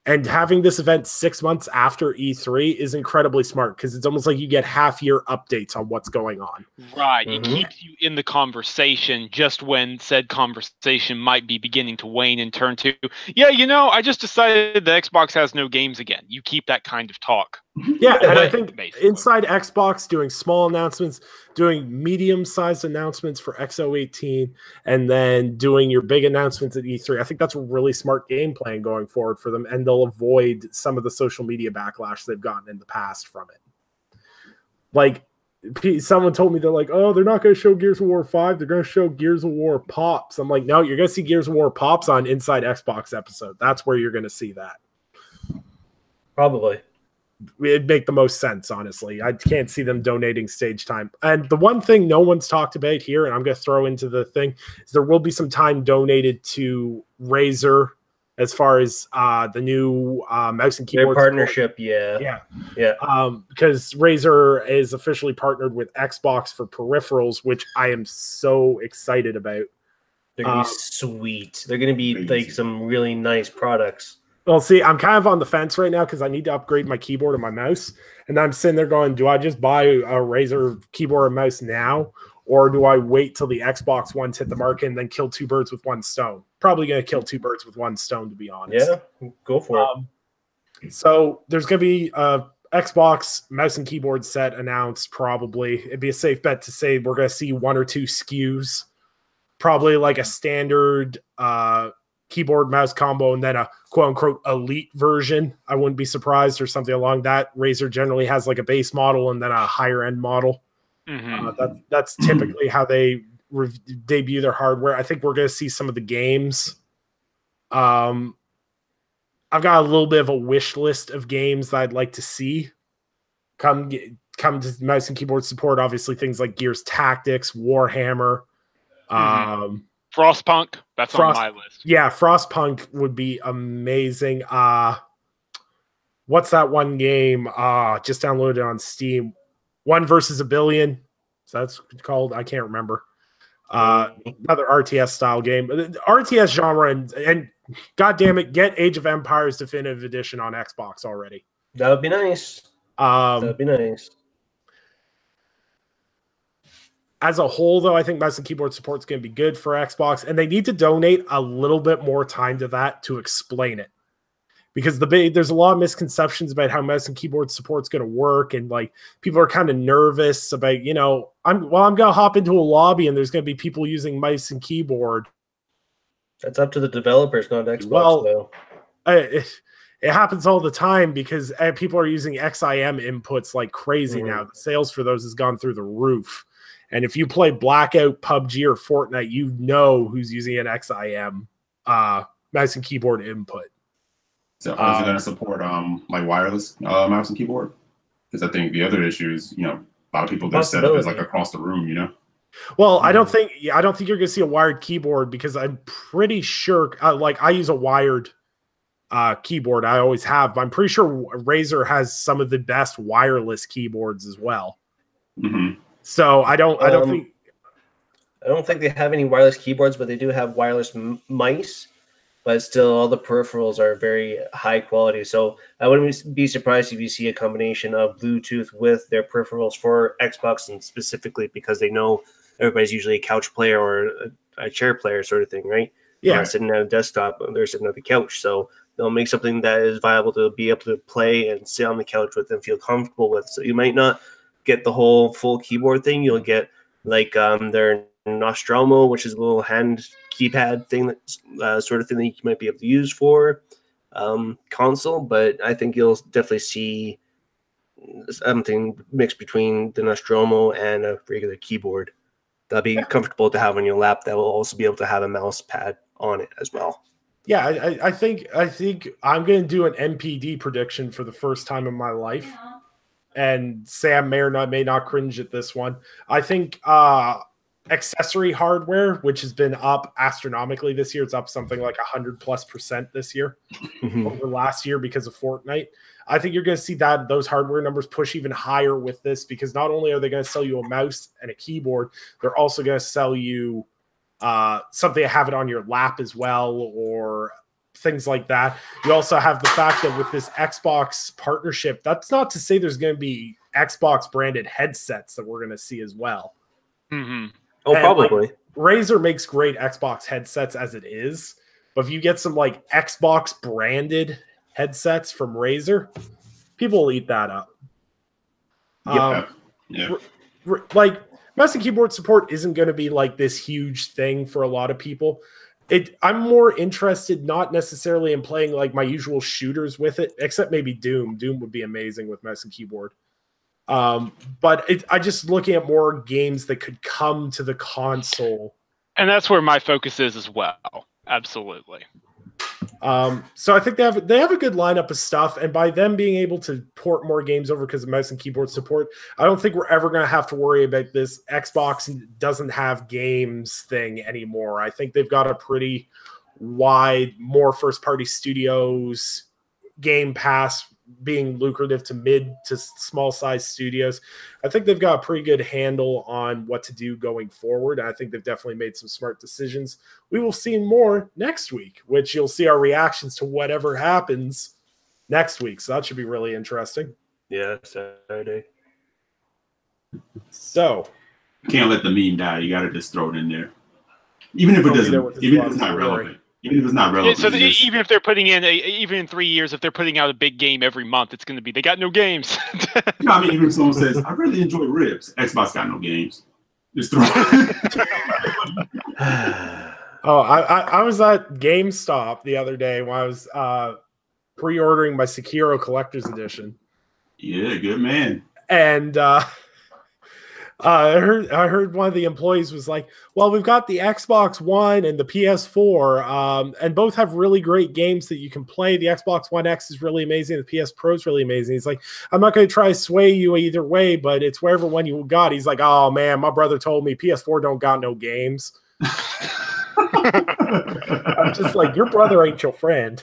A: and having this event 6 months after E3 is incredibly smart because it's almost like you get half-year updates on what's going on.
B: Right. It keeps you in the conversation just when said conversation might be beginning to wane and turn to, I just decided the Xbox has no games again. You keep that kind of talk.
A: Yeah, and I think inside Xbox doing small announcements, doing medium-sized announcements for X018, and then doing your big announcements at E3. I think that's a really smart game plan going forward for them, and they'll avoid some of the social media backlash they've gotten in the past from it. Like, someone told me, they're like, oh, they're not going to show Gears of War 5, they're going to show Gears of War Pops. I'm like, no, you're going to see Gears of War Pops on Inside Xbox episode. That's where you're going to see that.
E: Probably.
A: It'd make the most sense, honestly. I can't see them donating stage time. And the one thing no one's talked about here, and I'm going to throw into the thing, is there will be some time donated to Razer as far as the new mouse and keyboard
E: their partnership. Yeah.
A: Because Razer is officially partnered with Xbox for peripherals, which I am so excited about.
E: They're going to be sweet. They're going to be like some really nice products.
A: Well, see, I'm kind of on the fence right now because I need to upgrade my keyboard and my mouse. And I'm sitting there going, do I just buy a Razer keyboard and mouse now? Or do I wait till the Xbox ones hit the market and then kill 2 birds with 1 stone? Probably going to kill 2 birds with 1 stone, to be honest.
E: Yeah, go for
A: it. So there's going to be a Xbox mouse and keyboard set announced, probably. It'd be a safe bet to say we're going to see 1 or 2 SKUs. Probably like a standard keyboard mouse combo and then a quote-unquote elite version. I wouldn't be surprised, or something along that. Razer generally has like a base model and then a higher-end model. That's typically how they debut their hardware. I think we're going to see some of the games. I've got a little bit of a wish list of games that I'd like to see come to mouse and keyboard support. Obviously, things like Gears Tactics, Warhammer,
B: Frostpunk. That's on my list.
A: Yeah, Frostpunk would be amazing. What's that one game? Just downloaded it on Steam. 1 versus a Billion. So that's called. I can't remember. Another RTS style game. RTS genre and God damn it, get Age of Empires Definitive Edition on Xbox already.
E: That would be nice. That'd be nice.
A: As a whole, though, I think mouse and keyboard support is going to be good for Xbox, and they need to donate a little bit more time to that to explain it. Because there's a lot of misconceptions about how mouse and keyboard support is going to work, and like people are kind of nervous about, I'm going to hop into a lobby and there's going to be people using mouse and keyboard.
E: That's up to the developers, not Xbox. Though.
A: It happens all the time because people are using XIM inputs like crazy now. The sales for those has gone through the roof. And if you play Blackout, PUBG, or Fortnite, you know who's using an XIM mouse and keyboard input.
D: So is it going to support like wireless mouse and keyboard? Because I think the other issue is, a lot of people their setup is like across the room,
A: Well, I don't think you're going to see a wired keyboard because I'm pretty sure like I use a wired keyboard. I always have, but I'm pretty sure Razer has some of the best wireless keyboards as well.
D: Mm-hmm.
A: So I don't think
E: they have any wireless keyboards, but they do have wireless mice. But still, all the peripherals are very high quality. So I wouldn't be surprised if you see a combination of Bluetooth with their peripherals for Xbox, and specifically because they know everybody's usually a couch player or a chair player sort of thing, right?
A: Yeah.
E: They're not sitting at a desktop, they're sitting at the couch. So they'll make something that is viable to be able to play and sit on the couch with and feel comfortable with. So you might not get the whole full keyboard thing. You'll get like their Nostromo, which is a little hand keypad thing, that sort of thing that you might be able to use for console. But I think you'll definitely see something mixed between the Nostromo and a regular keyboard. That'll be comfortable to have on your lap. That will also be able to have a mouse pad on it as well.
A: Yeah, I think I'm going to do an NPD prediction for the first time in my life. And Sam may not cringe at this one. I think accessory hardware, which has been up astronomically this year, it's up something like 100+% this year over last year because of Fortnite. I think you're going to see those hardware numbers push even higher with this, because not only are they going to sell you a mouse and a keyboard, they're also going to sell you something to have it on your lap as well, or things like that. You also have the fact that with this Xbox partnership, that's not to say there's going to be Xbox branded headsets that we're going to see as well.
E: Mm-hmm. Oh, and probably.
A: Razer makes great Xbox headsets as it is, but if you get some like Xbox branded headsets from Razer, people will eat that up. Like mouse and keyboard support isn't going to be like this huge thing for a lot of people. I'm more interested not necessarily in playing like my usual shooters with it, except maybe Doom. Doom would be amazing with mouse and keyboard. But I just looking at more games that could come to the console.
B: And that's where my focus is as well. Absolutely.
A: So I think they have a good lineup of stuff, and by them being able to port more games over because of mouse and keyboard support, I don't think we're ever going to have to worry about this Xbox doesn't have games thing anymore. I think they've got a pretty wide, more first-party studios, Game Pass being lucrative to mid to small size studios. I think they've got a pretty good handle on what to do going forward. I think they've definitely made some smart decisions. We will see more next week, which you'll see our reactions to whatever happens next week. So that should be really interesting.
E: Yeah, Saturday.
A: So
D: you can't let the meme die. You got to just throw it in there. Even if it doesn't, even if it's not relevant. Even if it's not relevant.
B: So even if they're putting in, even in 3 years, if they're putting out a big game every month, it's going to be, they got no games.
D: I mean, even if someone says, I really enjoy ribs, Xbox got no games. Just throw it.
A: I was at GameStop the other day when I was pre-ordering my Sekiro Collector's Edition.
D: Yeah, good man.
A: And I heard one of the employees was like, well, we've got the Xbox One and the PS4, and both have really great games that you can play. The Xbox One X is really amazing. The PS Pro is really amazing. He's like, I'm not going to try to sway you either way, but it's wherever one you got. He's like, oh, man, my brother told me PS4 don't got no games. I'm just like, your brother ain't your friend.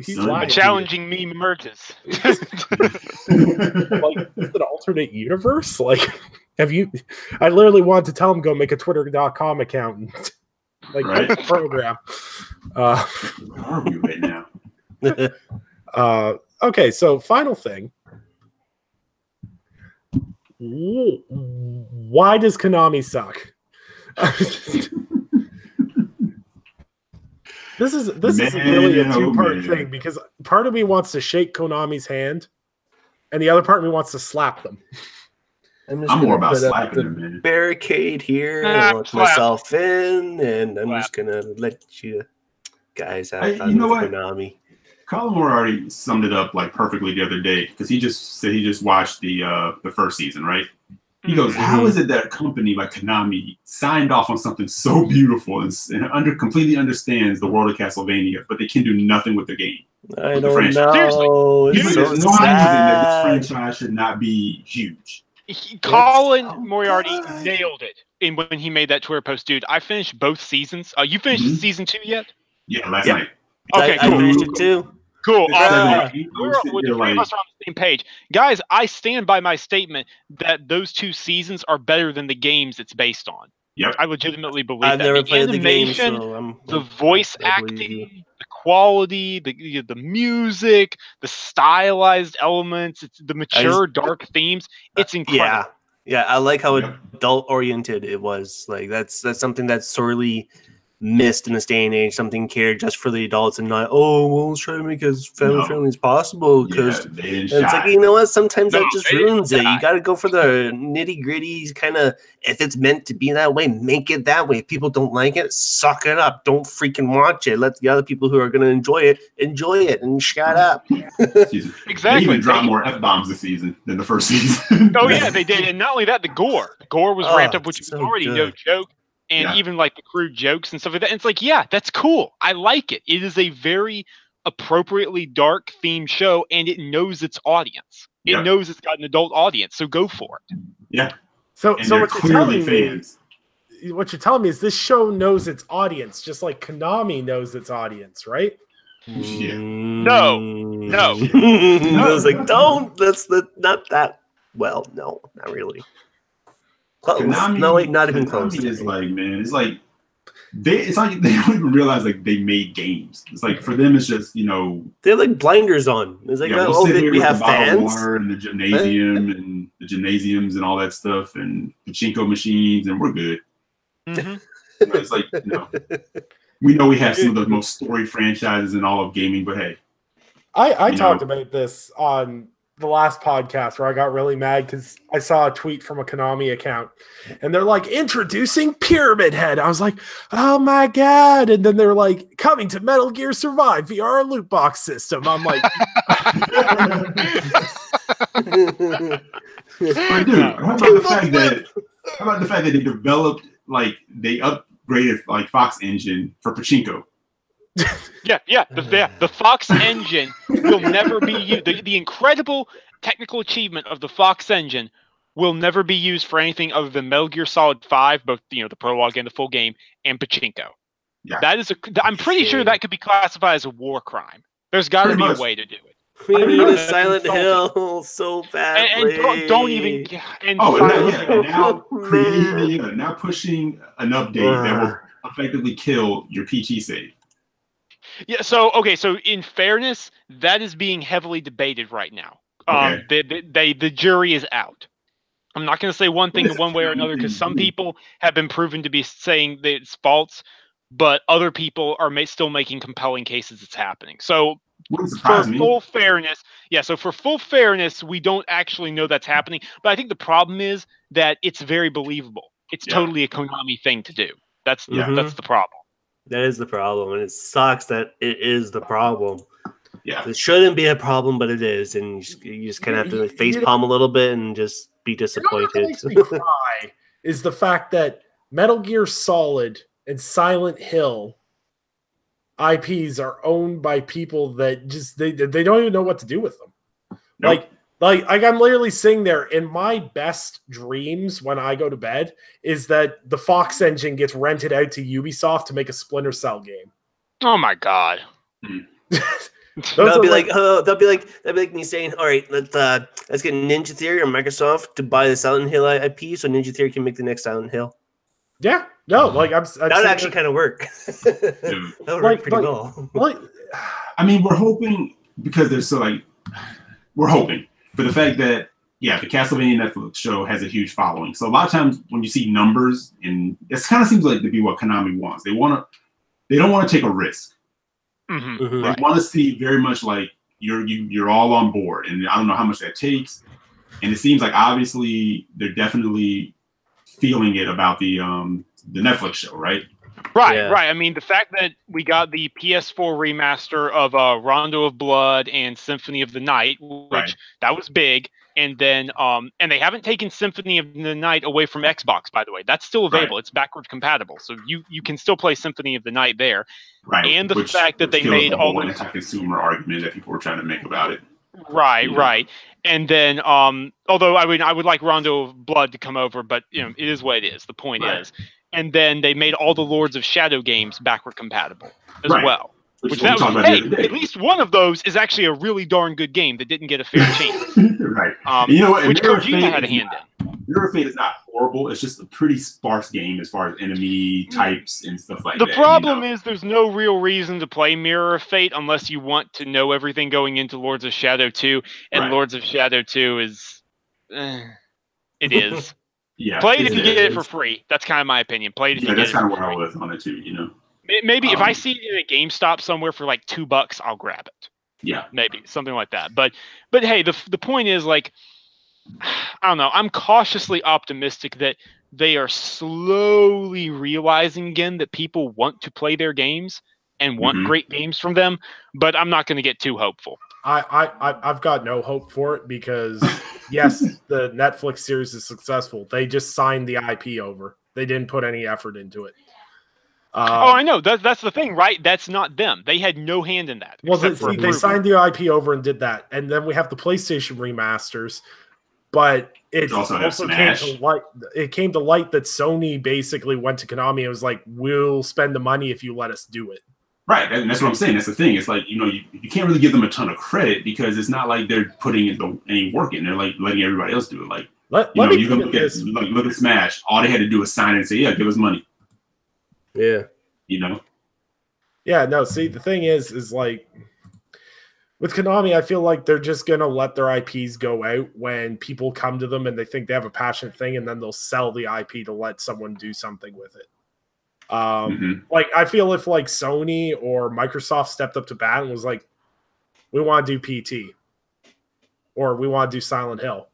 B: He's a challenging meme emerges.
A: Like, is it an alternate universe? Like, have you? I literally wanted to tell him go make a Twitter.com account and like right. Program.
D: Where are we right now?
A: Okay, so final thing. Why does Konami suck? This is really a two-part thing, because part of me wants to shake Konami's hand, and the other part of me wants to slap them.
D: I'm more about slapping them, man.
E: Barricade here, lock myself in, and I'm just gonna let you guys have fun with Konami.
D: Colin Moore already summed it up like perfectly the other day because he just said he just watched the first season, right? He goes, how is it that a company like Konami signed off on something so beautiful and completely understands the world of Castlevania, but they can do nothing with the game?
E: I don't know.
D: There's no reason that this franchise should not be huge.
B: Colin Moriarty nailed it when he made that Twitter post. Dude, I finished both seasons. You finished season 2 yet?
D: Yeah, last night.
B: Okay,
E: I finished it too.
B: Cool.
D: The
B: three of us are on the same page. Guys, I stand by my statement that those 2 seasons are better than the games it's based on.
D: Yep.
B: I legitimately believe
E: I've
B: that.
E: never
B: The
E: played the game,
B: animation,
E: so
B: the voice acting, the quality, the music, the stylized elements, it's the mature, dark themes. It's incredible.
E: Yeah, I like how adult oriented it was. Like that's something that's sorely missed in this day and age. Something cared just for the adults and not, well, let's try to make it as family friendly as possible. Because it's like, you know what? Sometimes that just ruins it. You got to go for the nitty gritty kind of. If it's meant to be that way, make it that way. If people don't like it, suck it up. Don't freaking watch it. Let the other people who are going to enjoy it, and shut up.
B: Exactly.
D: They even dropped more F-bombs this season than the first season.
B: Oh yeah, they did. And not only that, the gore. The gore was ramped up, which was already no joke. And even like the crude jokes and stuff like that. And it's like, yeah, that's cool. I like it. It is a very appropriately dark themed show, and it knows its audience. It knows it's got an adult audience, so go for it.
D: Yeah.
A: So what you're telling
D: fans.
A: What you're telling me is this show knows its audience, just like Konami knows its audience, right?
D: Yeah.
B: No.
E: I was like, that's not that well. No, not really. Close.
D: Konami,
E: no, wait, not even close.
D: Is like, man, it's like they don't even realize like they made games. It's like for them, it's just
E: they have like blinders on. It's like we have fans
D: and the gymnasium and the gymnasiums and all that stuff and pachinko machines, and we're good. It's like we know we have some of the most storied franchises in all of gaming, but hey,
A: I talked about this on the last podcast where I got really mad because I saw a tweet from a Konami account and they're like, introducing Pyramid Head. I was like, oh my God. And then they're like, coming to Metal Gear Survive via our loot box system. I'm like,
D: how about the fact that they developed, like they upgraded like Fox Engine for pachinko?
B: The Fox engine will never be used. The incredible technical achievement of the Fox engine will never be used for anything other than Metal Gear Solid 5, both the prologue and the full game, and pachinko. Yeah. I'm pretty sure that could be classified as a war crime. There's got to be a way to do it.
E: We need a Silent Hill so badly.
B: And don't even.
D: Now pushing an update that will effectively kill your PT save.
B: Yeah. So in fairness, that is being heavily debated right now. The jury is out. I'm not going to say one thing one way or another because some people have been proven to be saying that it's false, but other people are still making compelling cases it's happening. So for full fairness, we don't actually know that's happening. But I think the problem is that it's very believable. It's totally a Konami thing to do. That's the problem.
E: That is the problem, and it sucks that it is the problem.
D: Yeah,
E: it shouldn't be a problem, but it is, and you just kind of have to face palm a little bit and just be disappointed.
A: What makes me cry is the fact that Metal Gear Solid and Silent Hill IPs are owned by people that just they don't even know what to do with them. Nope. Like I'm literally sitting there, and my best dreams when I go to bed is that the Fox engine gets rented out to Ubisoft to make a Splinter Cell game.
B: Oh my God.
E: That'll be like me saying, all right, let's get Ninja Theory or Microsoft to buy the Silent Hill IP so Ninja Theory can make the next Silent Hill.
A: Yeah. No, like that would
E: actually kind of work. That would work pretty well.
D: I mean, we're hoping because there's we're hoping. But the fact that, the Castlevania Netflix show has a huge following. So a lot of times when you see numbers, and it kind of seems like to be what Konami wants. They don't want to take a risk.
B: Mm-hmm.
D: They want to see very much like you're all on board. And I don't know how much that takes. And it seems like obviously they're definitely feeling it about the Netflix show, right?
B: Right,
E: Yeah.
B: right. I mean, the fact that we got the PS4 remaster of Rondo of Blood and Symphony of the Night, which
D: Right.
B: that was big, and then and they haven't taken Symphony of the Night away from Xbox, by the way. That's still available.
D: Right.
B: It's backward compatible, so you can still play Symphony of the Night there.
D: Right.
B: And the
D: which
B: fact that they
D: kills
B: made
D: the
B: all
D: whole
B: those
D: anti-consumer argument that people were trying to make about it.
B: right,
D: you know.
B: right. And then although I would like Rondo of Blood to come over, but you know, it is what it is. The point
D: Right.
B: is. And then they made all the Lords of Shadow games backward compatible as
D: Right.
B: well.
D: Which
B: Which
D: is what we
B: that
D: talked
B: was,
D: about
B: hey,
D: the other day.
B: at least one of those is actually a really darn good game that didn't get a fair chance.
D: Right. And you know what? And
B: Which
D: Mirror
B: Kojima
D: Fate
B: had a
D: is
B: hand
D: not- Mirror Fate is not horrible. It's just a pretty sparse game as far as enemy types and stuff like
B: The
D: that.
B: problem is there's no real reason to play Mirror of Fate unless you want to know everything going into Lords of Shadow 2, and
D: Right.
B: Lords of Shadow 2 is... it is.
D: Yeah.
B: Play it if
D: it's-
B: you get it
D: it's-
B: for free. That's kind of my opinion. Play it if
D: Yeah,
B: you get
D: that's
B: it
D: kind
B: for
D: of where I
B: free.
D: was on it too, you know?
B: Maybe if I
D: Um,
B: see it in a GameStop somewhere for like $2, I'll grab it.
D: Yeah.
B: Maybe something like that. But hey, the point is, like, I don't know. I'm cautiously optimistic that they are slowly realizing again that people want to play their games and want
D: Mhm.
B: great games from them. But I'm not going to get too hopeful.
A: I've got no hope for it because yes, the Netflix series is successful. They just signed the IP over. They didn't put any effort into it.
B: Oh, I know. That's the thing, right? That's not them. They had no hand in that.
A: Well,
B: except for
A: they
B: approval.
A: signed the IP over and did that, and then we have the PlayStation remasters. But it
D: also have
A: also came
D: Smash.
A: to light. It came to light that Sony basically went to Konami and was like, "We'll spend the money if you let us do it."
D: Right, and that's what I'm saying. That's the thing. It's like, you know, you can't really give them a ton of credit because it's not like they're putting any work in. They're like letting everybody else do it. Like,
A: Let
D: you know,
A: me
D: you can
A: put it this.
D: look at Smash. All they had to do was sign it and say, "Yeah, give us money."
E: Yeah.
D: You know.
A: Yeah, no. See, the thing is like with Konami, I feel like they're just gonna let their IPs go out when people come to them and they think they have a passionate thing, and then they'll sell the IP to let someone do something with it. Like I feel if like Sony or Microsoft stepped up to bat and was like, "We want to do PT," or "We want to do Silent Hill,"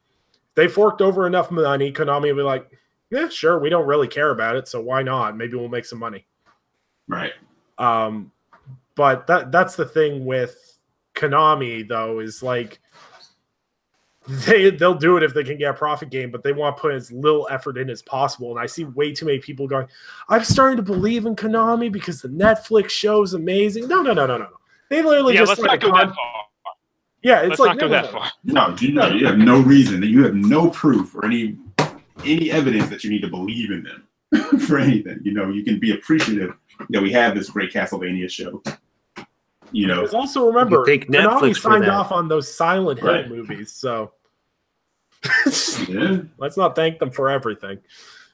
A: they forked over enough money. Konami would be like, "Yeah, sure. We don't really care about it, so why not? Maybe we'll make some money."
D: Right.
A: But that's the thing with Konami, though, is like they'll do it if they can get a profit gain, but they want to put as little effort in as possible. And I see way too many people going, "I'm starting to believe in Konami because the Netflix show is amazing." No. They literally just
B: let's not go that far.
A: Yeah, it's
B: Let's
A: like
B: not go that far.
D: No, you have no reason. You have no proof or any evidence that you need to believe in them for anything. You know, you can be appreciative that we have this great Castlevania show. You know,
A: Because also remember,
E: You take Netflix
A: Konami
E: for
A: signed
E: that.
A: off on those Silent Hill
D: Right.
A: movies, so
D: yeah.
A: let's not thank them for everything.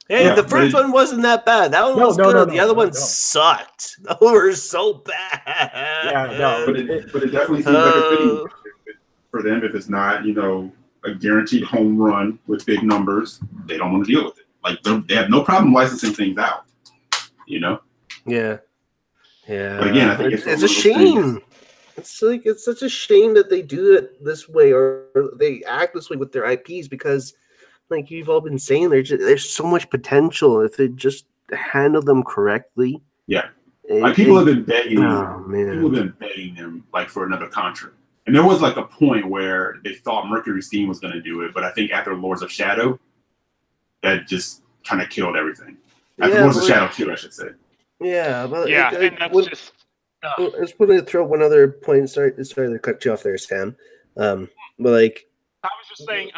E: Hey,
D: Yeah,
E: the first
D: but-
E: one wasn't that bad. That one
A: No,
E: was
A: no,
E: good.
A: no,
E: The
A: no,
E: other
A: no,
E: one
A: no.
E: sucked. Those were so bad.
A: Yeah, no,
D: But it definitely seems like a thing for them. If it's not, you know, a guaranteed home run with big numbers, they don't want to deal with it. Like they have no problem licensing things out. You know.
E: Yeah. Yeah.
D: But again, I think
E: it's
D: one
E: a
D: of those
E: shame. It's like it's such a shame that they do it this way or they act this way with their IPs because, like you've all been saying, there's so much potential if they just handle them correctly.
D: Yeah. Like people have been begging.
E: Oh man.
D: People have been begging them like for another contract. And there was like a point where they thought Mercury Steam was going to do it, but I think after Lords of Shadow, that just kind of killed everything. After Lords of Shadow 2, I should say.
E: Yeah, but
B: Yeah, and that's just.
E: I just want to throw one other point. Sorry to cut you off there, Sam. But like,
B: I was just saying,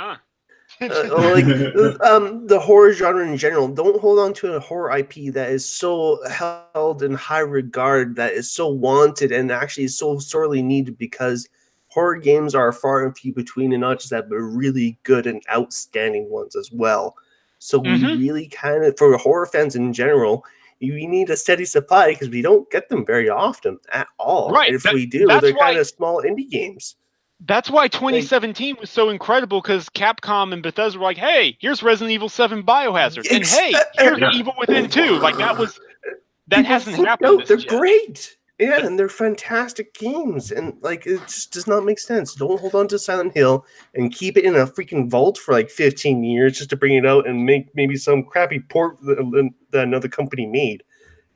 E: the horror genre in general, don't hold on to a horror IP that is so held in high regard, that is so wanted, and actually is so sorely needed because horror games are far and few between, and not just that, but really good and outstanding ones as well. So we really kind of, for horror fans in general, we need a steady supply because we don't get them very often at all.
B: Right.
E: And if we do, they're kind of small indie games.
B: That's why 2017 was so incredible because Capcom and Bethesda were like, "Hey, here's Resident Evil 7 Biohazard, and hey, here's Evil Within 2." Like that hasn't happened.
E: They're great. Yeah, and they're fantastic games, and like it just does not make sense. Don't hold on to Silent Hill and keep it in a freaking vault for like 15 years just to bring it out and make maybe some crappy port that another company made.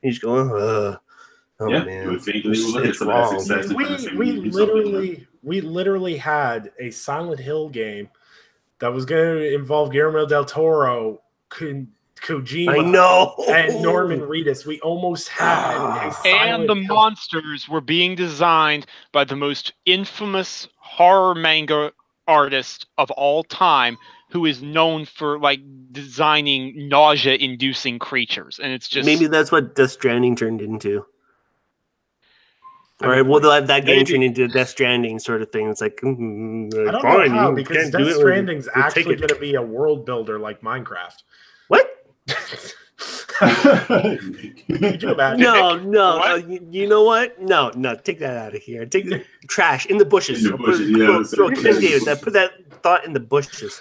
E: You just go, oh
D: yeah,
E: man,
D: you would think that we would look at
E: it's
D: some of that
E: wrong.
D: success. and say,
A: we
D: need to do something,
A: literally had a Silent Hill game that was going to involve Guillermo del Toro, Kojima,
E: I know,
A: and Norman Reedus. We almost had a Silent
B: And the
A: Hill.
B: monsters were being designed by the most infamous horror manga artist of all time, who is known for like designing nausea-inducing creatures. And it's just
E: Maybe that's what Death Stranding turned into.
A: I
E: All
A: mean,
E: right, well, they'll have that game
A: maybe.
E: turn into Death Stranding sort of thing. It's like,
A: I don't know
E: fine,
A: how,
E: you
A: because
E: can't do
A: Death
E: it.
A: Stranding's
E: We'll
A: actually
E: take
A: going
E: it.
A: to be a world builder like Minecraft.
E: What?
A: Could you imagine?
E: No. You know what? No, take that out of here. Take the trash in the bushes.
D: In the bushes, yeah.
E: Throw King David. Put that thought in the bushes.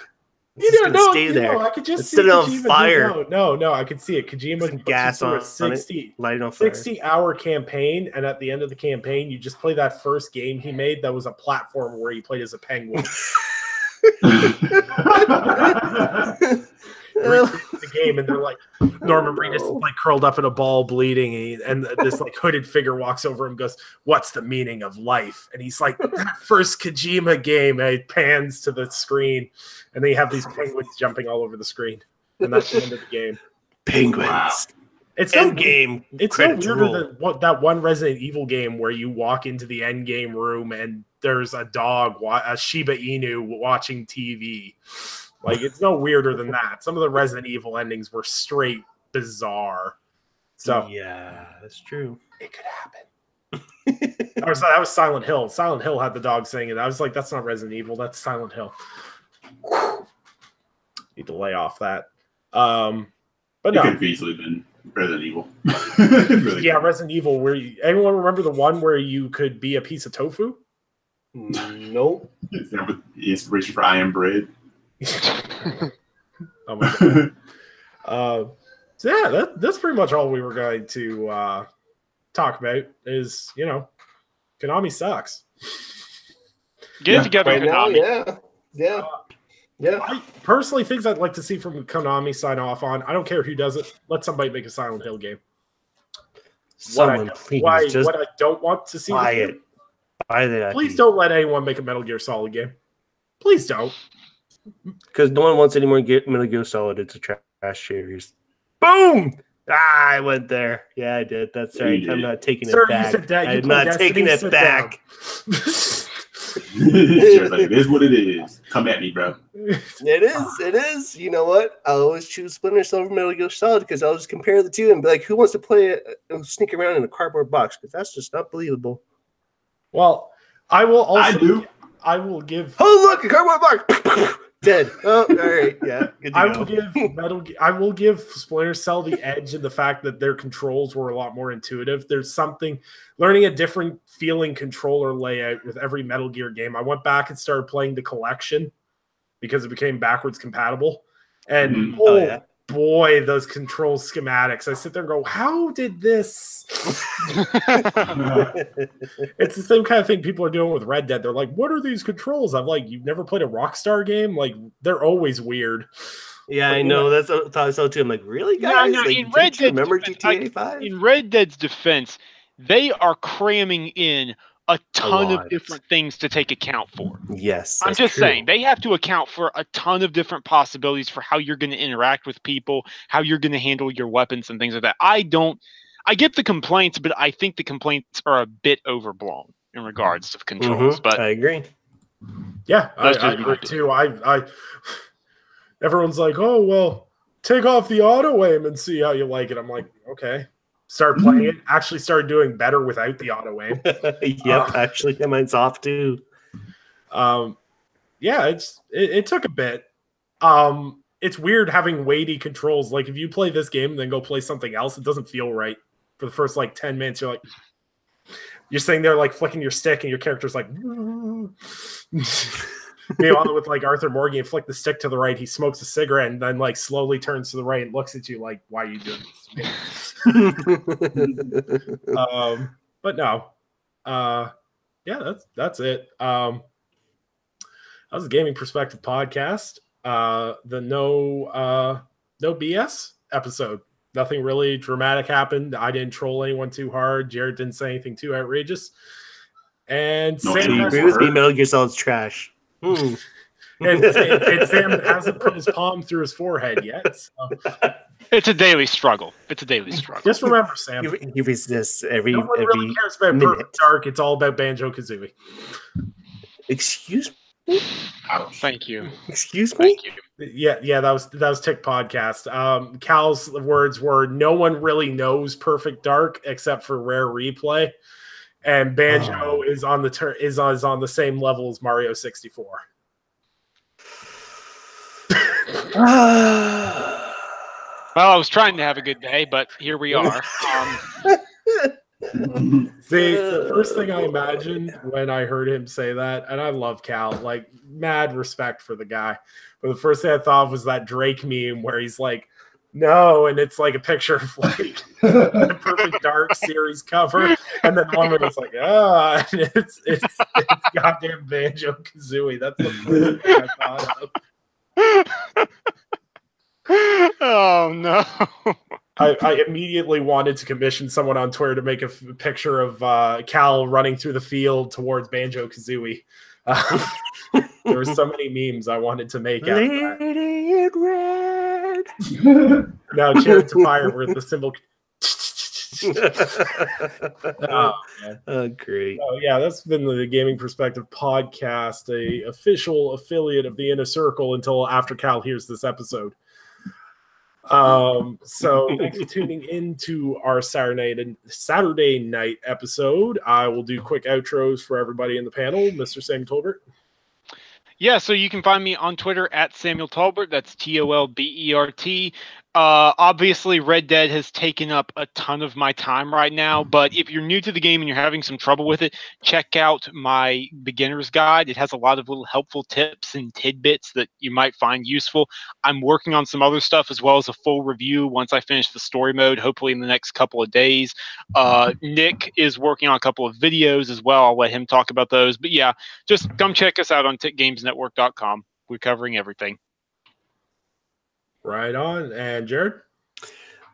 E: It's
A: You
E: just
A: know,
E: gonna stay there.
A: I could just
E: Set
A: see
E: it on
A: Kojima
E: fire.
A: No, I could see it. Kojima
E: Some
A: puts
E: gas
A: you through
E: on
A: a 60,
E: light it on fire.
A: 60-hour campaign, and at the end of the campaign, you just play that first game he made that was a platform where you played as a penguin. The game, and they're like, Norman Reedus is like curled up in a ball bleeding, and this like hooded figure walks over him and goes, "What's the meaning of life?" And he's like, "That first Kojima game." And it pans to the screen, and then you have these penguins jumping all over the screen, and that's the end of the game.
E: Penguins.
D: Wow.
A: It's
E: End
A: no,
E: game.
A: it's no
E: Credits
A: weirder
E: roll.
A: than that one Resident Evil game where you walk into the end game room and there's a dog, a Shiba Inu watching TV. Like, it's no weirder than that. Some of the Resident Evil endings were straight bizarre. So
E: Yeah, that's true.
A: it could happen. That was Silent Hill. Silent Hill had the dog singing. I was like, that's not Resident Evil. That's Silent Hill. Need to lay off that. But
D: It
A: no.
D: could have easily been Resident Evil.
A: Yeah, Resident Evil. Anyone remember the one where you could be a piece of tofu?
E: Nope.
D: Is that what the inspiration for I Am Bread?
A: Oh my god. So yeah, that's pretty much all we were going to talk about. Is Konami sucks.
B: get it together,
E: Right now,
B: Konami.
E: yeah.
A: I personally, things I'd like to see from Konami sign off on. I don't care who does it. Let somebody make a Silent Hill game.
E: Someone, please, just
A: what I don't want to see.
E: buy it. Buy that.
A: Please don't let anyone make a Metal Gear Solid game. Please don't.
E: Because no one wants any more Metal Gear Solid. It's a trash series. Boom! I went there. Yeah, I did. That's right. I'm not taking
A: Sir,
E: it back.
A: you said that.
E: I'm not taking it back.
D: It's like, it is what it is. Come at me, bro.
E: It is. It is. You know what? I'll always choose Splinter Cell over Metal Gear Solid because I'll just compare the two and be like, who wants to play it and sneak around in a cardboard box? Because that's just not believable.
A: Well, I will also.
D: I do.
A: I will give.
E: Oh, look, a cardboard box. Dead. Oh, all right. Yeah. Good to
A: I
E: go.
A: will give I will give Splinter Cell the edge in the fact that their controls were a lot more intuitive. There's something learning a different feeling controller layout with every Metal Gear game. I went back and started playing the collection because it became backwards compatible. And
D: Mhm.
A: Boy, those control schematics. I sit there and go, how did this? It's the same kind of thing people are doing with Red Dead. They're like, what are these controls? I'm like, you've never played a Rockstar game? Like, they're always weird.
E: Yeah, I know. That's what I thought I saw too. I'm like, really,
B: No,
E: guys?
B: no,
E: Like,
B: in Red
E: didn't you
B: Dead's
E: remember
B: defense,
E: GTA 5?
B: In Red Dead's defense, they are cramming in a ton of
E: lot.
B: different things to take account for.
E: Yes,
B: I'm
E: that's
B: just
E: true.
B: saying, they have to account for a ton of different possibilities for how you're going to interact with people, how you're going to handle your weapons and things like that. I get the complaints, but I think the complaints are a bit overblown in regards to controls. But
E: I agree.
A: Yeah,
B: That's
A: I
B: just my
A: agree too. Everyone's like, oh, well, take off the auto aim and see how you like it. I'm like, okay. Start playing it. Actually started doing better without the auto aim.
E: Yep, actually, yeah, mine's off too.
A: Yeah, it took a bit. It's weird having weighty controls. Like, if you play this game and then go play something else, it doesn't feel right. For the first like 10 minutes, you're sitting there like flicking your stick, and your character's like. Meanwhile, with like Arthur Morgan, you flick the stick to the right, he smokes a cigarette, and then like slowly turns to the right and looks at you like, "Why are you doing this to me?" But no, yeah, that's it. That was a Gaming Perspective podcast. The no BS episode. Nothing really dramatic happened. I didn't troll anyone too hard. Jared didn't say anything too outrageous. And
D: No,
A: Sam
C: So you
A: has,
C: agree with me, Metal Gear Solid's trash.
A: and Sam hasn't put his palm through his forehead yet. So.
B: It's a daily struggle.
A: Just remember, Sam.
C: He resists every
A: No one really cares about
C: minute.
A: Perfect Dark. It's all about Banjo-Kazooie.
C: Excuse me?
D: Ouch.
B: Thank you.
C: Excuse me?
B: Thank you.
A: Yeah, that was Tick Podcast. Cal's words were, no one really knows Perfect Dark except for Rare Replay, and Banjo is on the same level as Mario 64.
B: Well, I was trying to have a good day, but here we are.
A: The first thing I imagined when I heard him say that, and I love Cal, like mad respect for the guy, but the first thing I thought of was that Drake meme where he's like, no, and it's like a picture of like the Perfect Dark series cover, and then one where it's like, and it's goddamn Banjo-Kazooie. That's the first thing I thought of.
B: Oh no.
A: I immediately wanted to commission someone on Twitter to make a picture of Cal running through the field towards Banjo-Kazooie. There were so many memes I wanted to make out of that.
C: Lady in red.
A: Now, Chariot to Fire with the symbol.
C: Oh, great.
A: Oh, yeah, that's been the Gaming Perspective podcast, a official affiliate of the Inner Circle until after Cal hears this episode. So thanks for tuning into our Saturday night episode. I will do quick outros for everybody in the panel. Mr. Sam Tolbert.
B: Yeah, so you can find me on Twitter at Samuel Tolbert. That's Tolbert. Obviously, Red Dead has taken up a ton of my time right now, but if you're new to the game and you're having some trouble with it, check out my beginner's guide. It has a lot of little helpful tips and tidbits that you might find useful. I'm working on some other stuff as well as a full review once I finish the story mode, hopefully in the next couple of days. Nick is working on a couple of videos as well. I'll let him talk about those. But yeah, just come check us out on tickgamesnetwork.com. We're covering everything.
A: Right on. And Jared?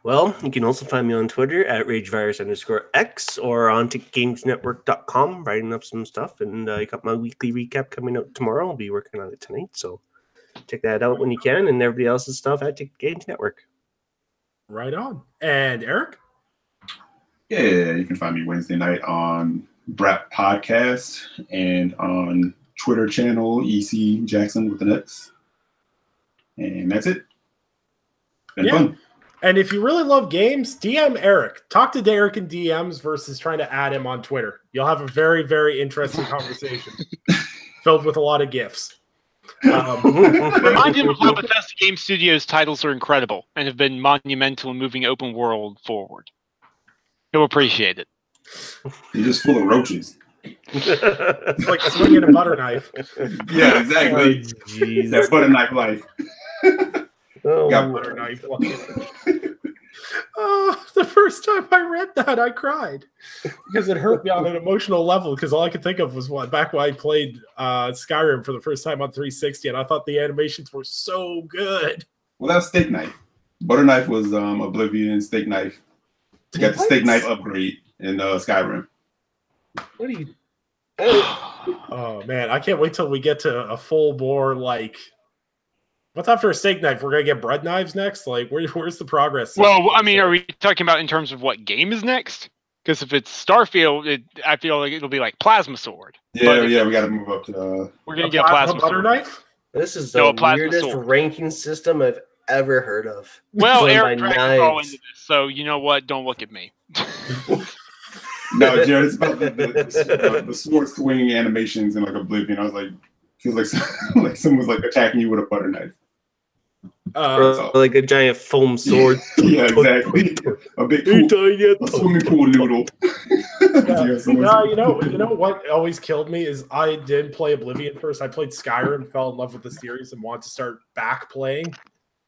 C: Well, you can also find me on Twitter at RageVirus_X or on TickGamesNetwork.com, writing up some stuff. And I got my weekly recap coming out tomorrow. I'll be working on it tonight. So check that out when you can. And everybody else's stuff at Tick Games Network.
A: Right on. And Eric?
D: Yeah, you can find me Wednesday night on Brat Podcast and on Twitter channel EC Jackson with an X. And that's it. Been fun.
A: And if you really love games, DM Eric. Talk to Derek in DMs versus trying to add him on Twitter. You'll have a very, very interesting conversation filled with a lot of GIFs.
B: Remind him of how Bethesda Game Studios titles are incredible and have been monumental in moving open world forward. He'll appreciate it.
D: You're just full of roaches.
A: It's like swinging a butter knife.
D: Yeah, exactly.
C: Jeez.
D: That butter knife life.
A: Got butter knife. Oh, the first time I read that, I cried because it hurt me on an emotional level. Because all I could think of was back when I played Skyrim for the first time on 360, and I thought the animations were so good.
D: Well, that was steak knife. Butter knife was Oblivion. Steak knife. You got the steak knife upgrade in Skyrim.
C: What are you?
A: Oh man, I can't wait till we get to a full bore like. What's after a steak knife? We're gonna get bread knives next. Like, where's the progress?
B: Well, I mean, are we talking about in terms of what game is next? Because if it's Starfield, I feel like it'll be like Plasma Sword.
D: Yeah, we got to move up to.
B: We're gonna get a plasma
A: butter
B: sword.
A: knife.
C: This is
B: No,
C: the
B: a plasma
C: weirdest
B: sword.
C: ranking system I've ever heard of.
B: Well,
C: Joined
B: Eric
C: by
B: dragged us all
C: knives.
B: into this, so you know what? Don't look at me.
D: No, Jared, it's about the sword swinging animations in like Oblivion. I was like, feels like someone was like attacking you with a butter knife.
C: Or like a giant foam sword.
D: Yeah, exactly. A big a swimming pool noodle.
A: You know what always killed me is I did play Oblivion first. I played Skyrim, fell in love with the series, and wanted to start back playing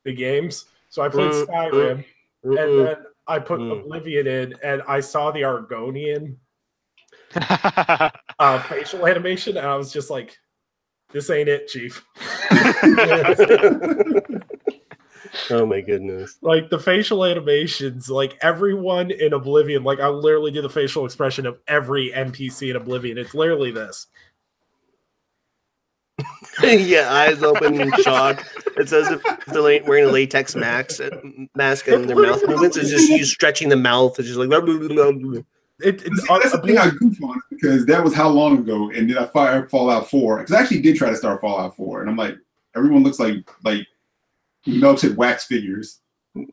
A: the games. So I played Skyrim, and then I put Oblivion in, and I saw the Argonian facial animation, and I was just like, "This ain't it, Chief."
E: Oh my goodness.
A: Like the facial animations, like everyone in Oblivion, like I literally do the facial expression of every NPC in Oblivion. It's literally this.
E: Yeah, eyes open in shock. It's as if they're wearing a latex mask and their mouth movements is just you stretching the mouth. It's just like.
D: That's the thing I goof on because that was how long ago, and then I fired Fallout 4 because I actually did try to start Fallout 4, and I'm like, everyone looks like melted wax figures.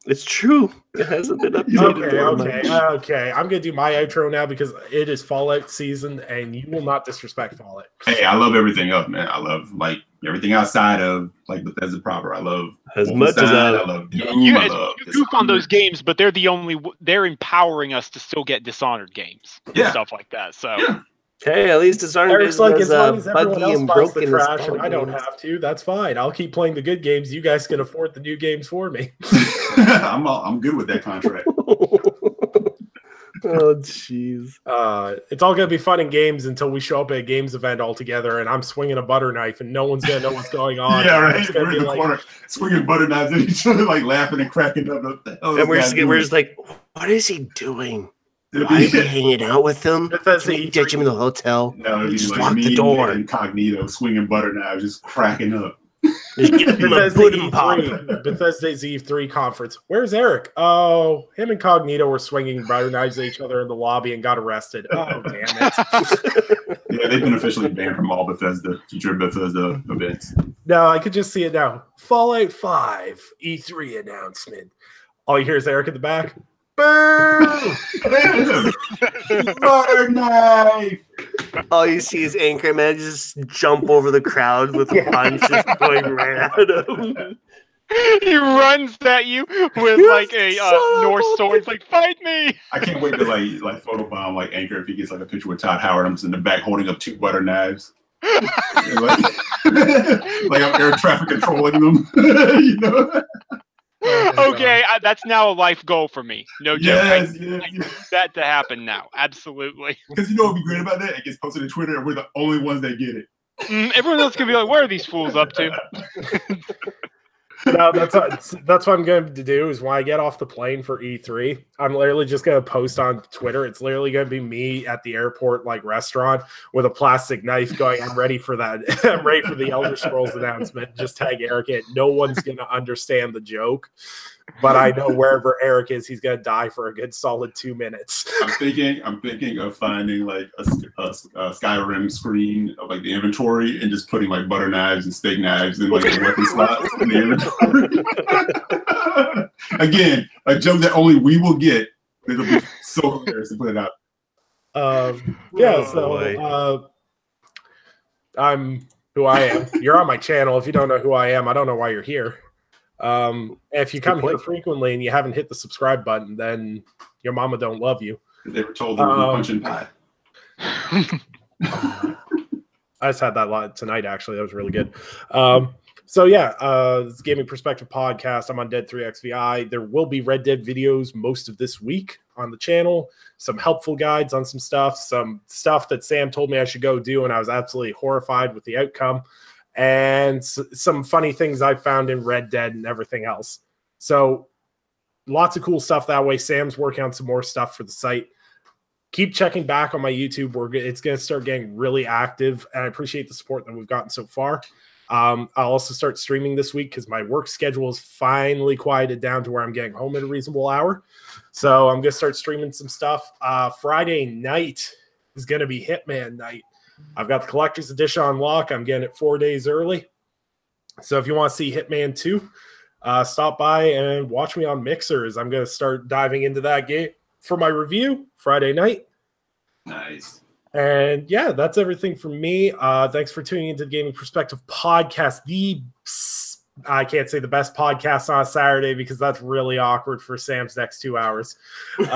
E: It's true. It hasn't been updated.
A: Okay. I'm gonna do my outro now because it is Fallout season, and you will not disrespect Fallout.
D: Hey, I love everything up, man. I love like everything outside of like Bethesda proper. I love
E: as much as
D: I love Doom.
B: You
D: love
B: goof on those games, but they're empowering us to still get Dishonored games and stuff like that. So.
D: Yeah.
E: Hey, at least Dishonored
A: Eric's like, as long as everyone
E: buggy
A: else
E: and
A: buys the
E: broken
A: trash and I don't have to, that's fine. I'll keep playing the good games. You guys can afford the new games for me.
D: I'm good with that contract.
E: Oh, jeez.
A: It's all going to be fun and games until we show up at a games event all together and I'm swinging a butter knife and no one's going to know what's going on.
D: Yeah, right.
A: It's
D: We're in the corner swinging butter knives at each other, like laughing and cracking up.
E: And we're just like, what is he doing? Why are you hanging out with them? Can you ditch him in the hotel?
D: No,
E: just
D: like
E: lock the door.
D: Incognito, swinging butter knives, just cracking up.
A: Bethesda's Eve 3 conference. Where's Eric? Oh, him and Cognito were swinging butter knives at each other in the lobby and got arrested. Oh, damn it.
D: Yeah, they've been officially banned from all future Bethesda events.
A: No, I could just see it now. Fallout 5 E3 announcement. All you hear is Eric in the back. Boo!
D: Butter knife!
E: All you see is Anchorman just jump over the crowd with punches going right at him.
B: He runs at you with like a Norse sword. It's like, fight me!
D: I can't wait to like photobomb like Anchor if he gets like a picture with Todd Howard. I'm just in the back holding up 2 butter knives. like I'm air traffic controlling them. You know?
B: Okay, that's now a life goal for me. No joke.
D: Yes.
B: I need that to happen now. Absolutely.
D: Because you know what would be great about that? It gets posted to Twitter, and we're the only ones that get it.
B: Everyone else can be like, "What are these fools up to?"
A: No, that's what I'm going to do is when I get off the plane for E3, I'm literally just going to post on Twitter. It's literally going to be me at the airport, like restaurant with a plastic knife going, I'm ready for that. I'm ready for the Elder Scrolls announcement. Just tag Eric in. No one's going to understand the joke. But I know wherever Eric is, he's going to die for a good solid 2 minutes.
D: I'm thinking of finding like a Skyrim screen of like the inventory and just putting like butter knives and steak knives and like the weapon slots in the inventory. Again, a joke that only we will get. It'll be so hilarious to put it out.
A: I'm who I am. You're on my channel. If you don't know who I am, I don't know why you're here. If you come here frequently and you haven't hit the subscribe button, then your mama don't love you.
D: They were told they were punching pie.
A: I just had that lot tonight, actually. That was really good. This Gaming Perspective podcast. I'm on Undead 3XVI. There will be Red Dead videos most of this week on the channel. Some helpful guides on some stuff that Sam told me I should go do, and I was absolutely horrified with the outcome. And some funny things I found in Red Dead and everything else. So lots of cool stuff that way. Sam's working on some more stuff for the site. Keep checking back on my YouTube. It's going to start getting really active, and I appreciate the support that we've gotten so far. I'll also start streaming this week because my work schedule is finally quieted down to where I'm getting home at a reasonable hour. So I'm going to start streaming some stuff. Friday night is going to be Hitman night. I've got the collector's edition on lock. I'm getting it 4 days early. So if you want to see Hitman 2, stop by and watch me on Mixers. I'm going to start diving into that game for my review Friday night.
D: Nice.
A: And yeah, that's everything from me. Thanks for tuning into the Gaming Perspective podcast. I can't say the best podcast on a Saturday because that's really awkward for Sam's next 2 hours.
E: Zing!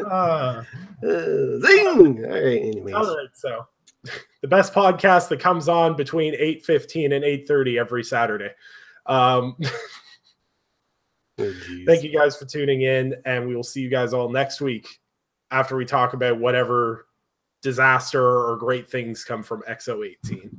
E: All right, anyways.
A: All right, so the best podcast that comes on between 8:15 and 8:30 every Saturday. Thank you guys for tuning in, and we will see you guys all next week after we talk about whatever disaster or great things come from X018.